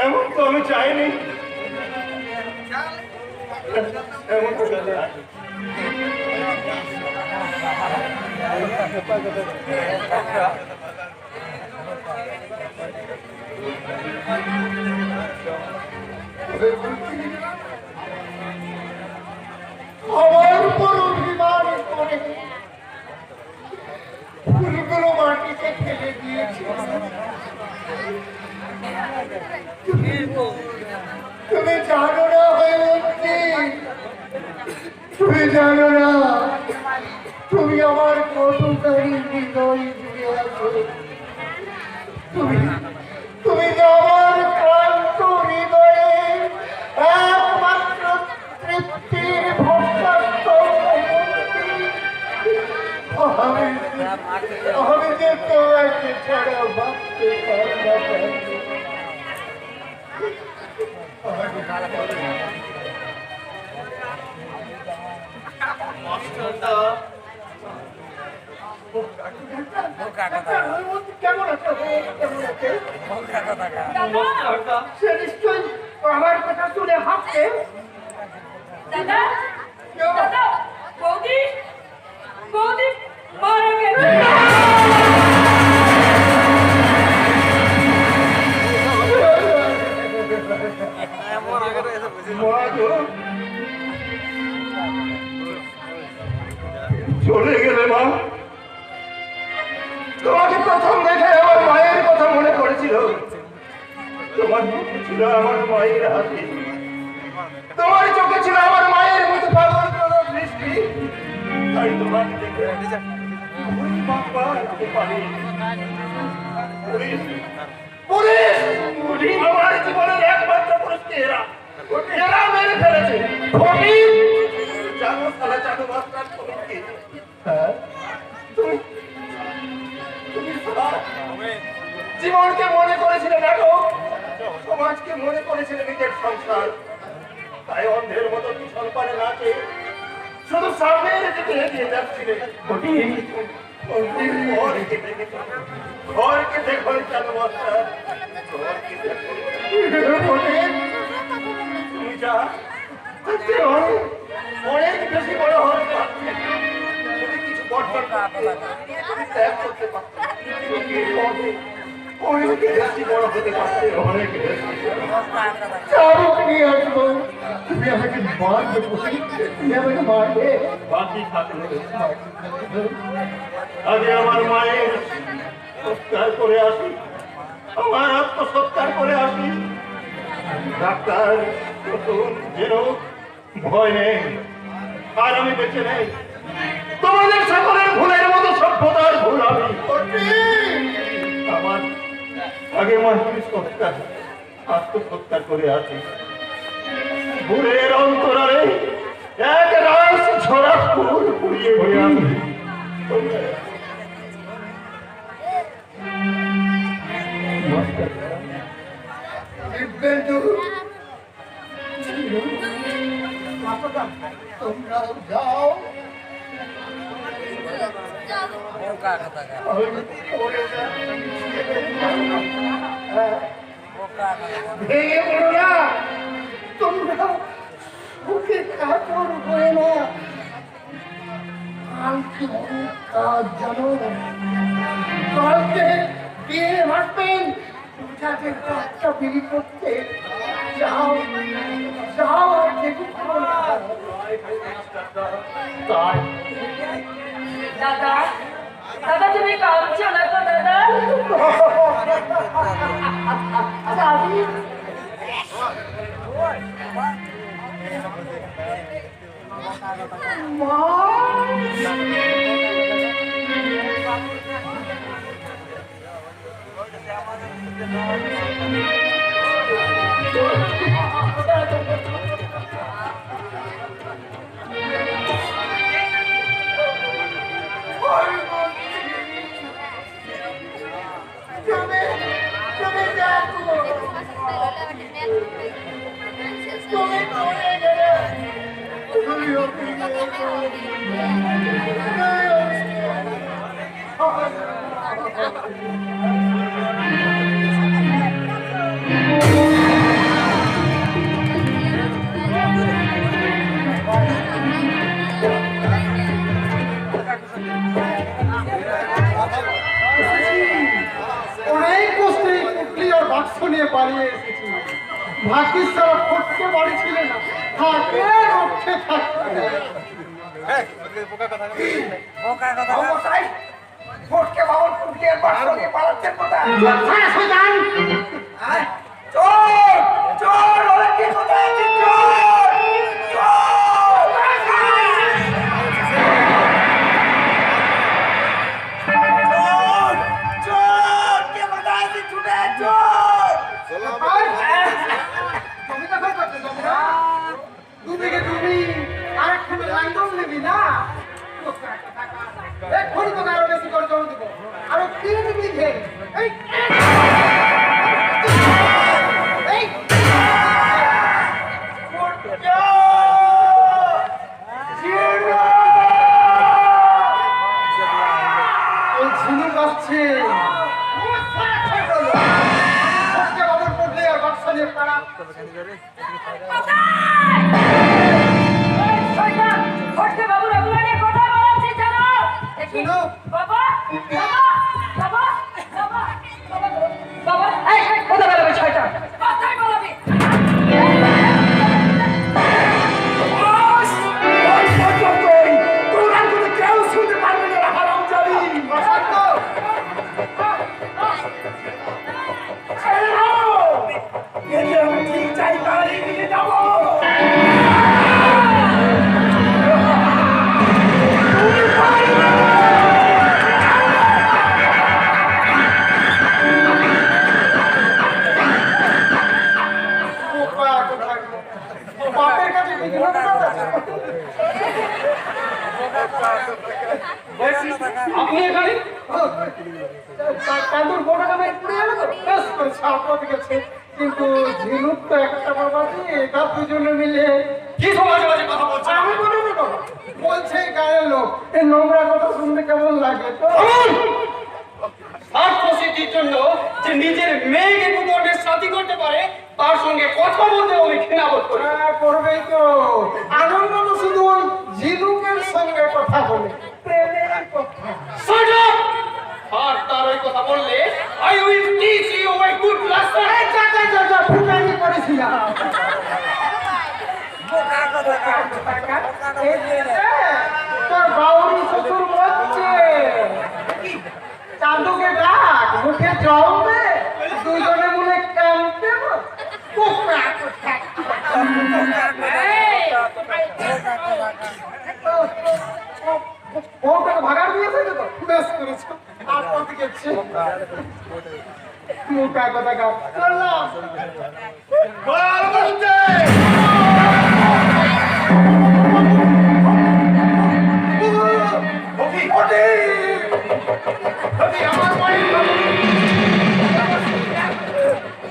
এমন তো আমি চাইনি। এমন তো আমার উপর অভিমান করে ফুলগুলো মাটিতে ফেলে দিয়েছে। তুমি জানো না হৈমন্তী, তুমি জানো না তুমি আমার কতটাই হৃদয় জুড়ে আছো। তুমি আমার ক্লান্ত হৃদয়ে একমাত্র তৃপ্তির ভরসা। আমি যে তোমাকে ছাড়া ভাবতে পারি না। কেমন আছে? সে নিশ্চয়ই আমার কথা শুনে হাসছে। দাদা বৌদি মারা গেছে। চলে গেলে মা। তোমাকে প্রথম দেখে আমার মায়ের কথা মনে পড়েছিল। তোমার মুখে ছিল আমার মায়ের হাসি, তোমার চোখে ছিল আমার মায়ের মতো পাগল করা দৃষ্টি। তাই তোমাকে দেখে ওই বাবা পারি পুলিশ আমার জীবন এরা এরা মেরে ফেলেছে ফকির জানো সালা জানো মাস্টার ফকিরকে হ্যাঁ তুমি তুমি সালা জীবনকে মনে করেছিলে দেখো সমাজকে মনে করেছিলে নিজের সংসার তাই অন্ধের মতো পিছন পারে না কে শুধু সামনের দিকে এগিয়ে যাচ্ছিলে ঘরকে দেখো কেন মাস্টার ঘরকে দেখো তুমি যা অনেক বেশি বড় হতে পারছে যদি কিছু বর্তমান ত্যাগ করতে পারতো অনেক বেশি বড় হতে পারছে অনেক বেশি তুমি আমাকে মারবে তুমি আমাকে মারবে বাকি থাকলে আগে আমার মায়ের সৎকার করে আসি আমার আত্মসৎকার করে আসি ডাক্তার যেন ভয় নেই আর আমি বেঁচে নেই তোমাদের সকলের ভুলের মতো সভ্যতার ভুল আমি আমার আগে মায়ের সৎকার আত্মসৎকার করে আসি ভুলের অন্তরালে এক রাস ঝরা ফুল ফুরিয়ে হয়ে আমি তোমরা যাও ভেঙে পড়ো না তোমরা বুকে কাপড় পরে না কালকে অনেক কাজ জানো কালকে বিয়ে ভাববেন যাদের বাচ্চা বিলি করতে যাও যাও আর দেখুন দাদা দাদা তুমি কাঁদছো না তো দাদা যাবি অনেক কষ্টে কুটলি আর বাক্স নিয়ে পালিয়ে এসেছি ভাগ্যিস সারা ফটকে বাড়ি ছিল না থাকে রক্ষে থাকতে ফটকে বাবন কুটলি আর বাক্স নিয়ে পালাচ্ছেন কোথায় চোর চোর ওরা কি কোথায় আছে দুদিকে তুমি আরেকখানে লাইন নেবি না এক্ষুনি তোকে আরো বেশি করে জল দেবো আরো 3 বিঘে এই এই আপনি এখানে কান্দুর গোটাটা বের পুড়ে গেল তো বেশ করেছে আপনাদের গেছে কিন্তু ঝিনুক তো একটা বাবাজি এটা দুজনে মিলে কি সমাজে বাজে কথা বলছেন? আমি বলে দেবো বলছে গায়ের লোক এই নোংরা কথা শুনতে কেমন লাগে তো স্বার্থ সিদ্ধির জন্য যে নিজের মেয়েকে কুকুরের সাথী করতে পারে তার সঙ্গে কথা বলতে আমি ঘৃণাবোধ করি। হ্যাঁ, করবেই তো আনন্দ তো শুধু ওই ঝিনুকের সঙ্গে কথা বলে প্রেমের কথা Shut up! আর তার ওই কথা বললে I will teach you a good lesson. ফুটানি করেছিলাম তোর বাউরি শ্বশুর বলছে চাঁদুকে ডাক মুখে জল দে দুজনে মিলে কানতে বউটাকে ভাগার দিয়েছে তো বেশ করেছ আপনার দিকে মুখা কথা কাজ করলাম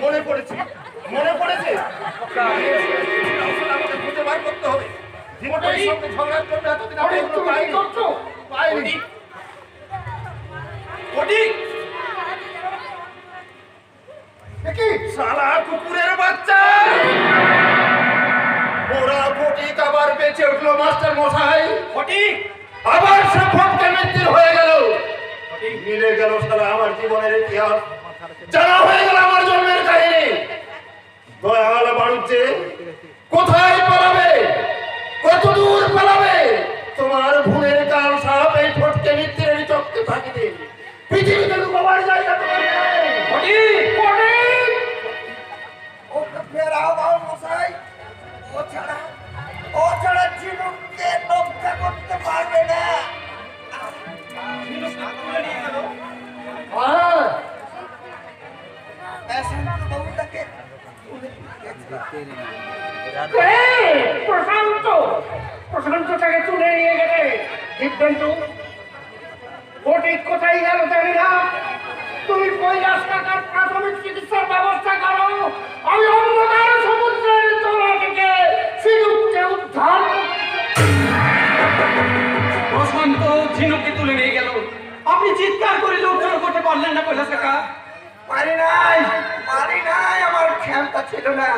মনে পড়েছে মনে পড়েছে আমাদের খুঁজে বার করতে হবে জীবনের সঙ্গে ঝগড়ার জন্য এতদিন আমরা এগুলো পাইনি পাইনি কি শালা কুকুরের বাচ্চা ওরা ফটিক আবার বেঁচে উঠলো মাস্টার মশাই ফটিক আবার সে ফটকে মৃত্যুর হয়ে গেল মিলে গেল শালা আমার জীবনের ইতিহাস জানা হয়ে গেল আমার জন্মের কাহিনী দয়াল বাড়ুচ্ছে কোথায় পালাবে কত দূর পালাবে তোমার ভুলের কাল সাপ এই ফটকে মৃত্যুর চোখকে ফাঁকি দিন পৃথিবীতে লুকাবার জায়গা তোমার নেই ফটিক ফটিক ফেরাও বাবু মশাই ও ছাড়া ঝিনুককে রক্ষা করতে পারবে না বাবুটাকে প্রশান্তটাকে তুলে নিয়ে গেলে সিদ্ধান্ত ফটিক কোথায় গেল জানি না তুমি কৈলাস কাকার প্রাথমিক চিকিৎসার ব্যবস্থা করো আমি অন্ধকার সমুদ্রের তলা থেকে সিন্ধুককে উদ্ধার প্রশান্ত ঝিনুককে তুলে নিয়ে গেল আপনি চিৎকার করে লোক জড়ো করতে পারলেন না কৈলাস কাকা? পারি নাই আমার ক্ষমতা ছিল না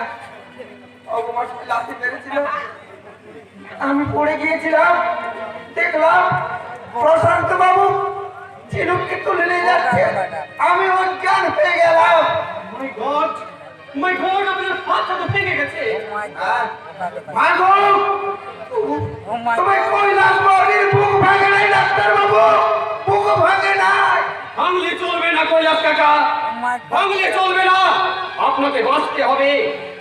অপমান লাথি মেরেছিল আমি পড়ে গিয়েছিলাম দেখলাম প্রশান্ত বাবু ঝিনুককে তুলে নিয়ে যাচ্ছে আমি অজ্ঞান হয়ে গেলাম মাই গড আপনার হাতটা তো ভেঙে গেছে। মাগো তুমি কৈলাস বাড়ির বুক ভাঙে নাই ডাক্তার বাবু বুক ভাঙে নাই ভাঙলে চলবে না কৈলাস কাকা ভাঙলে চলবে না আপনাকে বাঁচতে হবে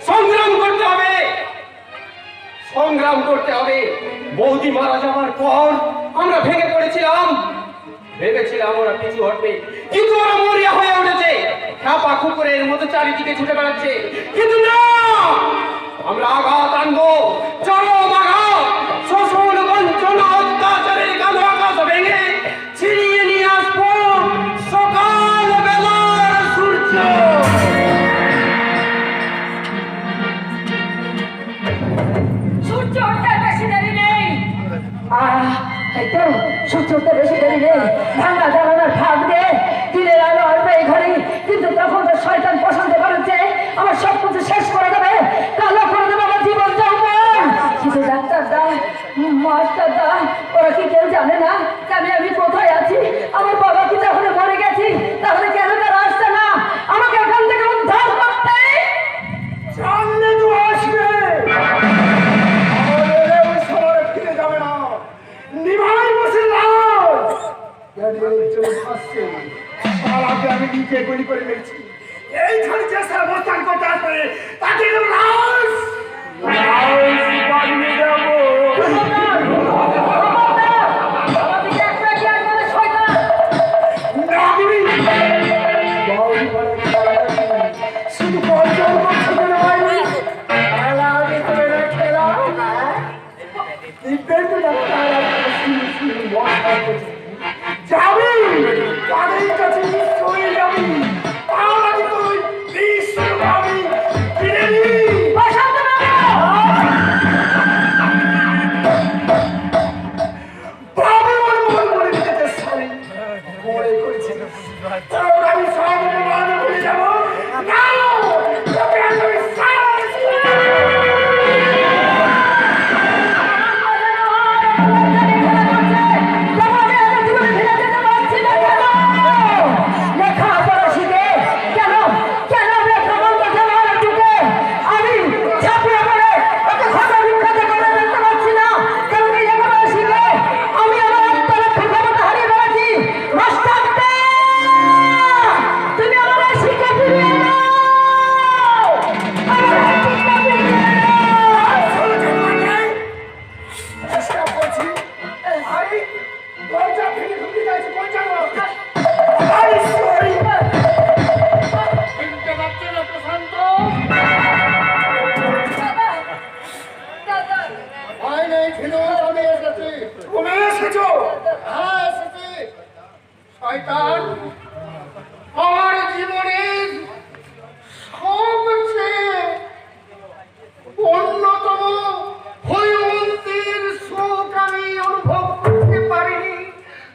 সংগ্রাম করতে হবে বৌদি মারা যাওয়ার পর আমরা ভেঙে পড়েছিলাম ভেবেছিলাম ওরা পিছু হটবে কিন্তু ওরা মরিয়া হয়ে উঠেছে খ্যাপা কুকুরের মতো চারিদিকে ছুটে বেড়াচ্ছে কিন্তু না আমরা আঘাত আনবো চরম আঘাত শোষণ বঞ্চনা অত্যাচারের কালো আকাশ ভেঙে ছিনিয়ে নিয়ে আসবো সকাল বেলার সূর্য সূর্য ওঠার বেশি দেরি নেই এই তো সূর্য উঠতে বেশি দেরি নেই ভাঙা জ্বালানোর ভাগ দিয়ে দিনের আলো আসবে এই ঘরে কিন্তু তখন তো শয়তান পছন্দ করেছে আমার সব কিছু শেষ করে দেবে কালো করে দেবে আমার জীবন যাপন কিন্তু ডাক্তার দা মাস্টার দা ওরা কি কেউ জানে না যে আমি কোথায় আছি আমার বাবা কি তাহলে মরে গেছি তাহলে কেন তারা আসছে না আমাকে এখান থেকে উদ্ধার করতে সামনে তো আসবে ওই সময় ফিরে যাবে না নিভাই বসে আসছে সারাকে আমি নিজে গুলি করে মেরেছি এইখানে যে সারা অবস্থান করতে আসবে তাকে লাশ বানিয়ে দেবো শুধু পঞ্চম করতে নয় খেলা খেলা দেখবেন তো ডাক্তার নমস্কার করছি। যাবি তাদের কাছে নিশ্চয়ই যাবি, তাহলে তুই বিশ্ব ভাবি ফিরে নিবি। বাবু মন মনে দিতে সারি মনে করেছে তোর আমি সব মান ভুলে যাবো না, তোকে আমি শয়তান আমার জীবনের সবচেয়ে অন্যতম হৈমন্তীর সুখ আমি অনুভব করতে পারিনি।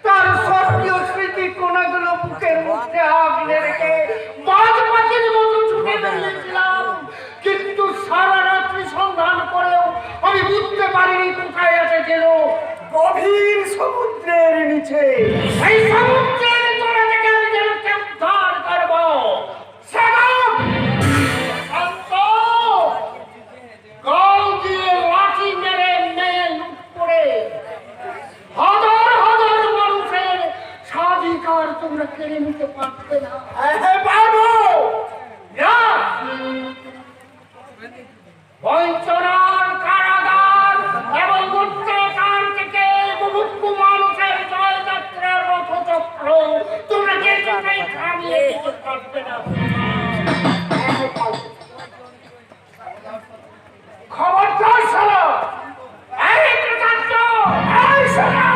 তার স্বর্গীয় স্মৃতি কোনাগুলো বুকের মধ্যে আগলে রেখে মাঝ পাখির মতো ছুটে বেরিয়েছিলাম, কিন্তু সারা রাত্রি সন্ধান করেও আমি বুঝতে পারিনি কোথায় আছে যেন গভীর সমুদ্রের নিচে। এই সমুদ্রের তলা থেকে আমি যেন উদ্ধার করবো। গাল দিয়ে লাঠি মেরে মেয়ে লুট করে হাজার হাজার মানুষের স্বাধিকার তোমরা কেড়ে নিতে পারবে না। পারবো না। বঞ্চনার কারাগার এবং অত্যাচার থেকে মুক্ত মানুষের জয়যাত্রার রথচক্র তোমরা কিছুতেই থামিয়ে দিতে পারবে না। খবরদার শালা, এই প্রকাণ্ড, এই শালা!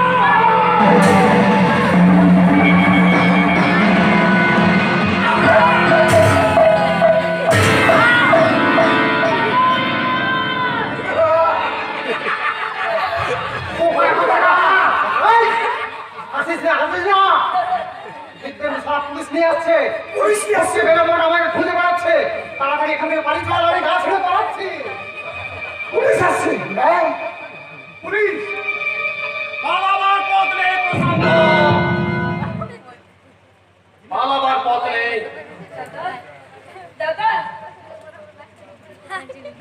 পুলিশ নিয়ে আসছে, পুলিশ নিয়ে আসছে, বেরোবো না, আমাকে খুঁজে বেড়াচ্ছে। তাড়াতাড়ি এখান থেকে বাড়ি চল, আমি গা ছেড়ে পালাচ্ছি। পুলিশ আসছে, হ্যাঁ পুলিশ। পালাবার পথ নেই প্রশান্ত, পালাবার পথ নেই। দাদা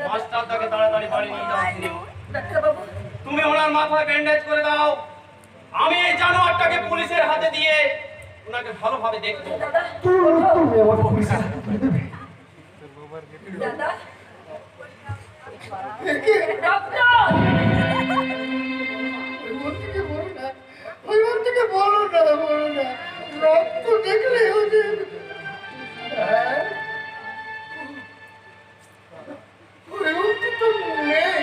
মাস্টারটাকে তাড়াতাড়ি বাড়ি নিয়ে যাও। ডাক্তারবাবু, তুমি ওনার মাথায় ব্যান্ডেজ করে দাও, আমি এই জানোয়ারটাকে পুলিশের হাতে দিয়ে ওনাকে ভালোভাবে দেখবো। দাদা তুমি আমার পুলিশের হাতে তুলে দেবে। দাদা থেকে বলো না, বলো না, রক্ত দেখলে ওদের তো নেই।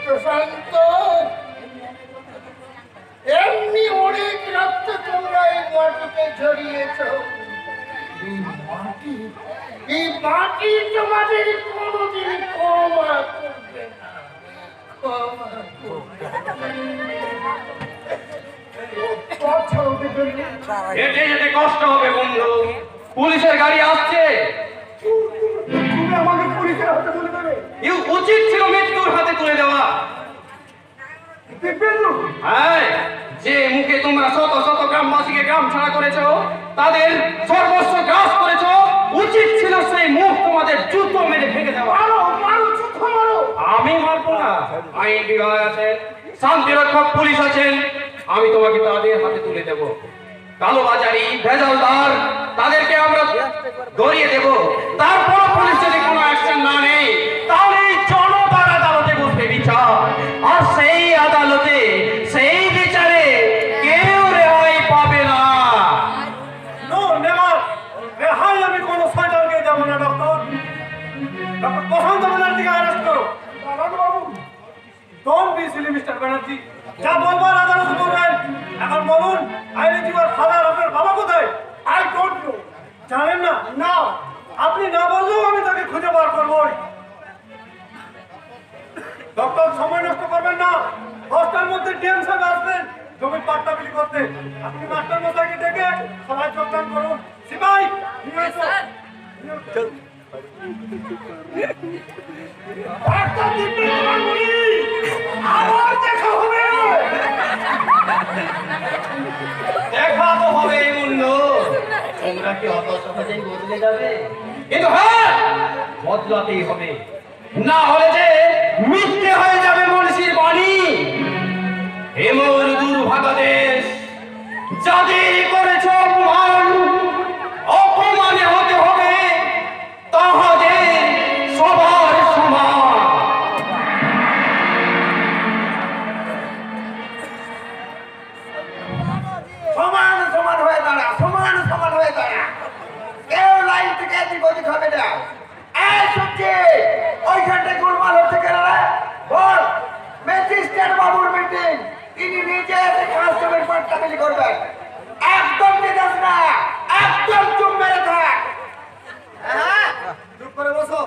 প্রশান্ত, এমনি অনেক রক্ত তোমরা এই মাটিতে ঝরিয়েছ। এই মাটি তোমাদের কোনোদিন ক্ষমা করবে না, ক্ষমা করবে না। যেতে যেতে কষ্ট হবে বন্ধু, পুলিশের গাড়ি আসছে। তুমি আমাকে পুলিশের হাতে তুলে দেবে? উচিত ছিল মৃত্যুর হাতে তুলে দেওয়া। দিব্যেন্দু, হ্যাঁ, যে মুখে তোমরা শত শত গ্রামবাসীকে গ্রাম ছাড়া করেছো, তাদের সর্বস্ব গ্রাস করেছো, উচিত ছিল সেই মুখ তোমাদের জুতো মেরে ভেঙে দেওয়া। মারো, মারো, জুতো মারো। আমি মারবো না, আইন বিভাগ আছেন, শান্তি রক্ষক পুলিশ আছেন, আমি তোমাকে তাদের হাতে তুলে দেবো। কালোবাজারি ভেজালদার তাদেরকে আমরা ধরিয়ে দেব। তারপর পুলিশ যদি কোনো অ্যাকশন না নেই, তাহলে জনতার আদালতে বসবে বিচার, আর সেই আদালতে সেই বিচারে কেউ রেহাই পাবে না। রেহাই আমি কোনো শয়তান পারবো না ডক্টর। ডক্টর প্রশান্ত ব্যানার্জিকে অ্যারেস্ট করো। বাবু, don't be silly mister Banerjee. যা বলবার আদালতে বলবেন। এখন বলুন, আই নিড ইউর ফাদার, আপনার বাবা কোথায়? I don't know. জানেন না? না। আপনি না বললেও আমি তাকে খুঁজে বার করবই। ডক্টর, সময় নষ্ট করবেন না। 10টার মধ্যে ডিএম সাহেব আসবেন জমির পাট্টা বিলি করতে। আপনি মাস্টার মশাইকে ডেকে সবাই যোগদান করুন। সিপাই, নিয়ে এসো। চল। পাট্টা দিতে পারবি, আবার দেখা হবে। দেখা তো হবে মুন্ড। তোমরা কি অত সহজেই বদলে যাবে? কিন্তু হ্যাঁ, বদলাতেই হবে, না হলে যে মিথ্যে হয়ে যাবে মনীষীর বাণী। এমন দুর্ভাগা দেশ, যাদের করেছ অপমান, অপমানে হতে হবে তাহাদের সবার সমান। সমান সমান হয়ে দাঁড়া, সমান সমান হয়ে দাঁড়া। কেউ লাইন থেকে এদিক ওদিক হবে না। এই সত্যি ওইখানটায় গোলমাল হচ্ছে কেন রে? বল। ম্যাজিস্ট্রেট বাবুর মিটিং, তিনি নিজে এসে কাস্টমের পাট্টা বিলি করবেন। একদম দিদাস না, একদম চুপ মেরে থাক। হ্যাঁ, চুপ করে বসো।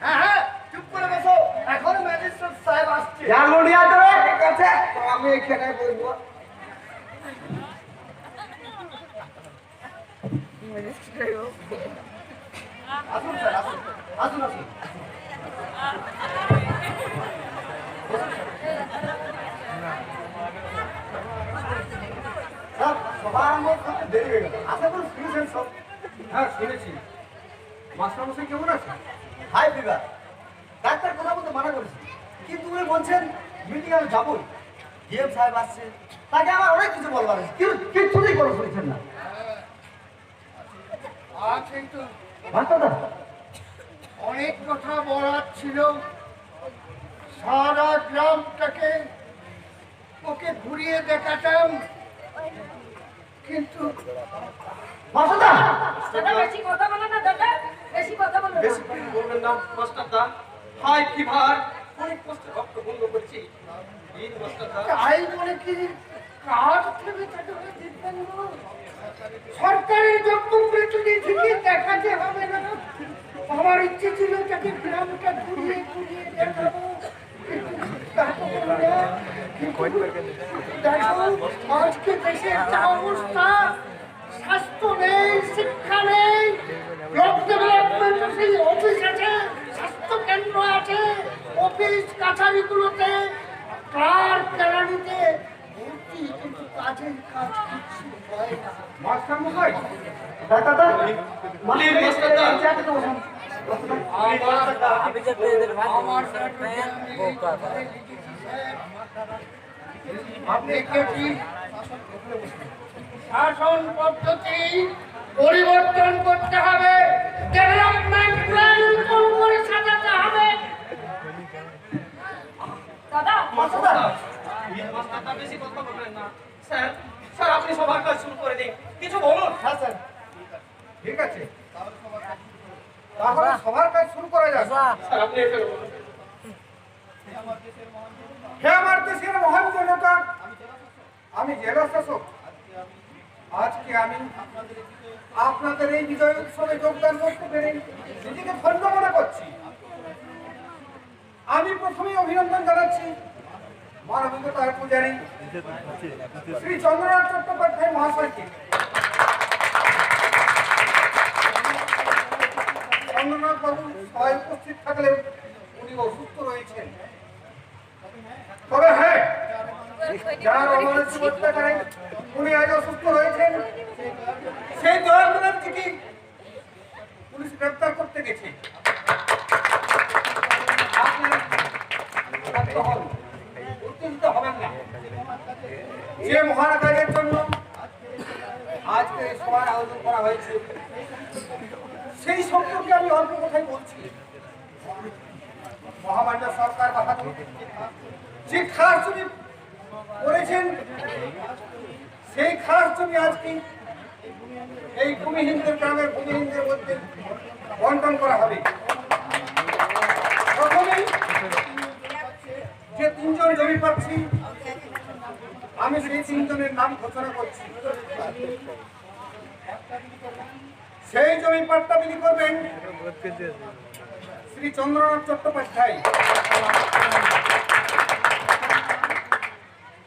হ্যাঁ, চুপ করে বসো। এখন ম্যাজিস্ট্রেট সাহেব আসছে। জানুনিয়া তো ঠিক আছে, আমি এখানে বলবো। আসুন স্যার, আসুন, আসুন, আসুন। স্যার, সভা আরম্ভ করতে দেরি হয়ে গেল। আশা করি শুনেছেন সব। হ্যাঁ, শুনেছি। মাস্টারমশাই কেমন আছে? High fever. ডাক্তার কথা বলতে মানা করেছি, কিন্তু উনি বলছেন মিটিং আমি যাবই। ডিএম সাহেব আসছে, তাকে আমার অনেক কিছু বলবার আছে। কিচ্ছুতেই কোনো শুনছেন না। কিন্তু মাস্টারদা, অনেক কথা বলার ছিল। সারা গ্রামটাকে ওকে ঘুরিয়ে দেখাতাম, কিন্তু মাস্টারদা, দাদা বেশি কথা বলো না, দাদা বেশি কথা বলো না। বেশি করে বলবেন না মাস্টারদা। হাই ফিভার, অনেক কষ্টে রক্ত বন্ধ করছি। এই মাস্টারদা, তাই বলে কি কাজ থেকে তাকে জিতবেন না? সরকারের বক্তব্যে যদি ঠিকই দেখাতে হবে না। আমার ইচ্ছে ছিল তাকে গ্রামটা ঘুরিয়ে ঘুরিয়ে দেখাবো, দেখো আজকে দেশের যা অবস্থা, স্বাস্থ্য নেই, শিক্ষা নেই, ব্লক ডেভেলপমেন্ট অফিস আছে, স্বাস্থ্য কেন্দ্র আছে, অফিস কাছারিগুলোতে কার কেরানিতে ভর্তি, কিন্তু কাজের কাজ কিছু হয় না। মাস্টারমশাই, ডাক্তারদা, প্লিজ মাস্টারদা, আপনি কি শাসন পদ্ধতি পরিবর্তন করতে হবে, ডেভেলপমেন্ট প্ল্যান নতুন করে সাজাতে হবে। দাদা মাস্টারদা, প্লিজ মাস্টারদা, বেশি কথা বলবেন না। স্যার, স্যার আপনি সবার কাজ শুরু করে দিন, কিছু বলুন। হ্যাঁ স্যার, ঠিক আছে, তাহলে সবার কাজ শুরু করা যাক। স্যার আপনি এসে বলুন। হে আমার দেশের মহান জনতা, আমি জেলা শাসক। আজকে আমি আপনাদের এই বিজয় উৎসবে যোগদান করতে পেরে নিজেকে ধন্য মনে করছি। আমি প্রথমেই অভিনন্দন জানাচ্ছি মানবিকতার পূজারী শ্রী চন্দ্রনাথ চট্টোপাধ্যায় মহাশয়কে। চন্দ্রনাথ বাবু সবাই উপস্থিত থাকলেও উনি অসুস্থ রয়েছেন। তবে হ্যাঁ, যার অমানুষিক অত্যাচারে উনি আজ অসুস্থ রয়েছেন, সেই দয়াল ব্যানার্জিকে পুলিশ গ্রেপ্তার করতে গেছে। আপনারা শান্ত হন, উত্তেজিত হবেন না। যে মহান কাজের জন্য আজকে এই সভার আয়োজন করা হয়েছে, সেই সম্পর্কে আমি অল্প কথাই বলছি। মহামান্য সরকার বাহাদুর যে খাস জমি করেছেন, সেই খাস জমি আজকে এই ভূমিহীনদের গ্রামের ভূমিহীনদের মধ্যে বন্টন করা হবে। প্রথমেই যে 3 জন জমি পাচ্ছি আমি সেই 3 জনের নাম ঘোষণা করছি। সেই জমি পাট্টা বিলি করবেন শ্রী চন্দ্রনাথ চট্টোপাধ্যায়।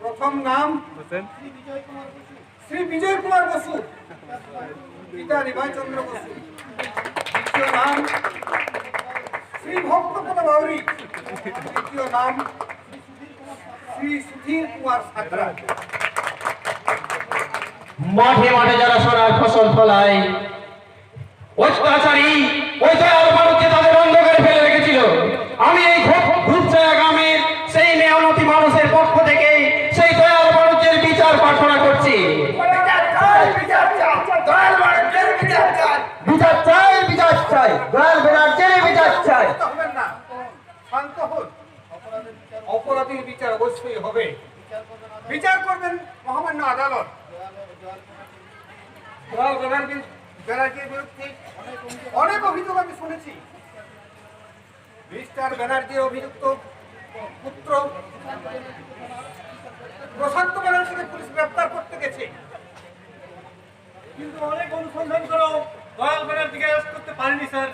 প্রথম নাম শ্রী বিজয় কুমার বসু, পিতা নিমাই চন্দ্র বসু। দ্বিতীয় নাম শ্রী ভক্তপদ বাউরি, তৃতীয় নাম শ্রী সুধীর কুমার সাঁতরা। মাঠে মাঠে যারা সোনার ফসল ফলায়, অত্যাচারী ওই দয়াল বালুকে তাদের অন্ধকারে ফেলে রেখেছিল। আমি এই ঘুরছায়া গ্রামের সেই মেহনতি মানুষের পক্ষ থেকে সেই দয়াল বালুকের বিচার প্রার্থনা করছি। বিচার চাই, বিচার চাই, দয়াল বালুকের বিচার চাই, বিচার চাই, বিচার চাই, দয়াল বালুকের বিচার চাই। হবেন না, শান্ত হন। অপরাধীর বিচার অবশ্যই হবে। বিচার করবেন মহামান্য আদালত। ব্যানার্জির বিরুদ্ধে অনেক অভিযোগ আমি শুনেছি। মিস্টার ব্যানার্জির অভিযুক্ত পুত্র প্রশান্ত ব্যানার্জিকে পুলিশ গ্রেপ্তার করতে গেছে, কিন্তু অনেক অনুসন্ধান করেও দয়াল ব্যানার্জিকে অ্যারেস্ট করতে পারেনি স্যার।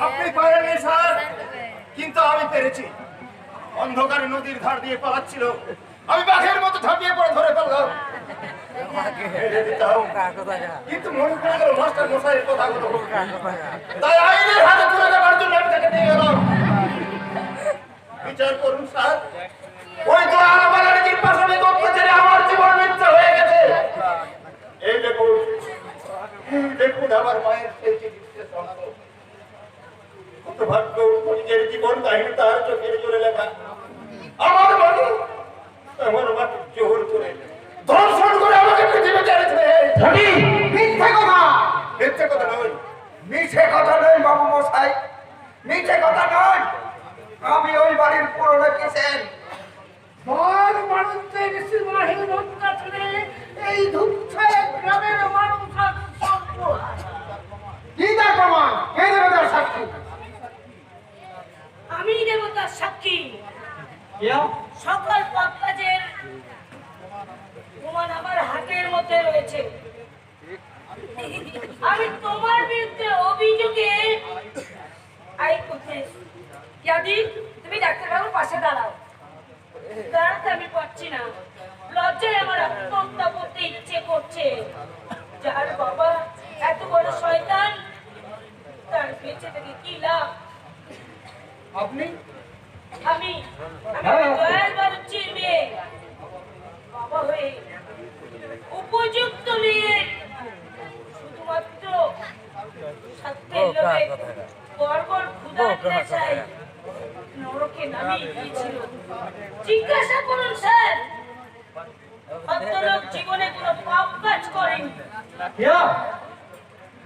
আপনি পারেননি স্যার, কিন্তু আমি পেরেছি। অন্ধকারে নদীর ধার দিয়ে পালাচ্ছিল, আমি বাঘের মতো ঝাঁপিয়ে পড়ে ধরে ফেললাম। কিন্তু মনে পড়ে গেল মাস্টার মশাইয়ের কথাগুলো, তাই আইনের হাতে তুলে দেওয়ার জন্য আমি তাকে নিয়ে গেলাম। বিচার করুন স্যার, ওই তো আলাপালার পাশে অত্যাচারে আমার জীবন মিথ্যা হয়ে গেছে। এই দেখুন, দেখুন আমার মায়ের সেই চিকিৎসা সম্ভব। কত ভাগ্য, নিজের জীবন কাহিনী তার চোখের জোরে লেখা। আমার মাকে জোর করে ধর্ষণ করে আমাকে পৃথিবী ছেড়েছে। মিথ্যে কথা, মিথ্যে কথা নয়, মিথ্যে কথা নয় বাবু মশাই, মিথ্যে কথা নয়। আমি ওই বাড়ির পুরনো কিসেন দয়াল বালুকের সীমাহীন অত্যাচারে এই ধূপছায়া গ্রামের মানুষ আজ সম্পদ। কি তার প্রমাণ? কে দেবে তার সাক্ষী? আমি দেবতার সাক্ষী। সকল পাপ কাজের প্রমাণ আমার হাতের মধ্যে রয়েছে। আমি তোমার বিরুদ্ধে অভিযোগে আই করতে ইয়াদি, তুমি ডাক্তারবাবুর পাশে দাঁড়াও। দাঁড়াতে আমি পারছি না, লজ্জায় আমার আত্মহত্যা করতে ইচ্ছে করছে। যার বাবা এত বড় শয়তান, তার বেঁচে থেকে কি লাভ? আপনি আমি দয়াল বালুচির মেয়ে, বাবা হয়ে উপযুক্ত মেয়ে শুধুমাত্র সত্যের লোভে বর্বর ক্ষুধার নেশায় নরকে নামিয়ে দিয়েছিল। জিজ্ঞাসা করুন স্যার, ভদ্রলোক জীবনে কোনো পাপ কাজ করেনি।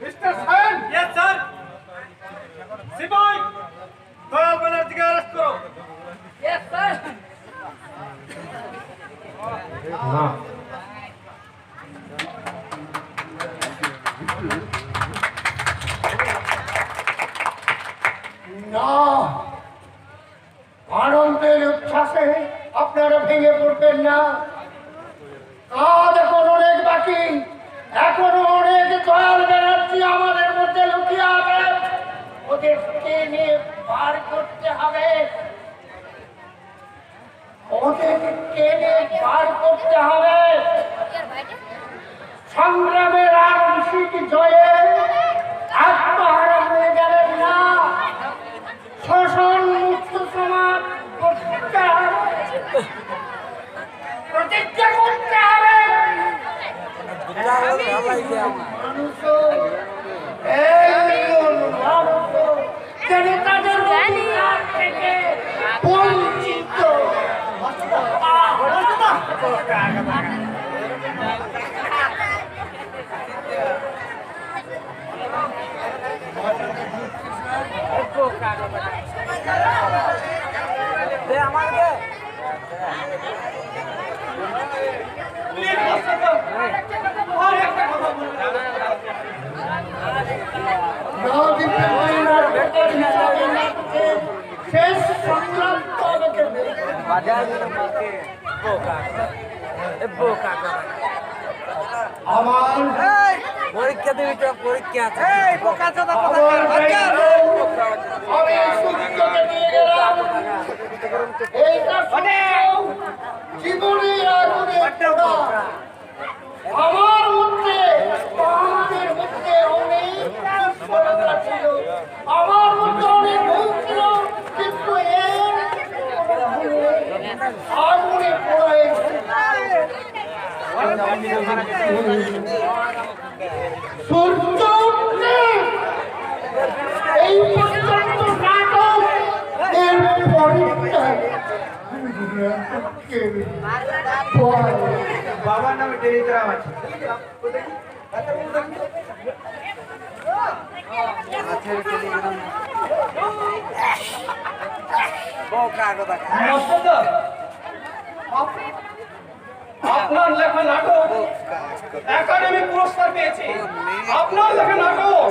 মিস্টার সায়ন। Yes sir. সিপাই, দয়াল ব্যানার্জিকে অ্যারেস্ট করো। Yes sir. না, আনন্দের উচ্ছ্বাসে আপনারা ভেঙে পড়বেন না। কাজ এখন অনেক বাকি, এখনো অনেক দয়াল ব্যানার্জি আমাদের মধ্যে লুকিয়ে আছে। ওদের টেনে বার করতে হবে, ওদের টেনে বার করতে হবে। সংগ্রামের আংশিক জয়ে আত্মহারা হয়ে যাবেন না। শোষণ মুক্ত সমাজ করতে হবে, প্রতিজ্ঞা করতে হবে। মানুষও এই মানুষও যেন তাদের অধিকার থেকে বঞ্চিত। একটা কথা বলবেন? নবদ্বীপের ওই নাটকের হিসাবে নাটকের শেষ সংলাপ আমাকে দেবে। আমার পরীক্ষা দিবি তো পরীক্ষা আছে আমি সূর্যকে নিয়ে গেলাম। এইটা সূর্য জীবনে আগুনে পোড়া। আমার মধ্যে আমাদের মধ্যে অনেক দুর্বলতা ছিল, আমার মধ্যে অনেক ভুল ছিল, কিন্তু এর আগুনে পোড়ায় সূর্য উঠলে এই পর্যন্ত নাটক এর পরীক্ষায় বাবার নামে টেলিগ্রাম আছে। মাস্টারদা, আপনার লেখা নাটক একাডেমি পুরস্কার পেয়েছে। আপনার লেখা নাটক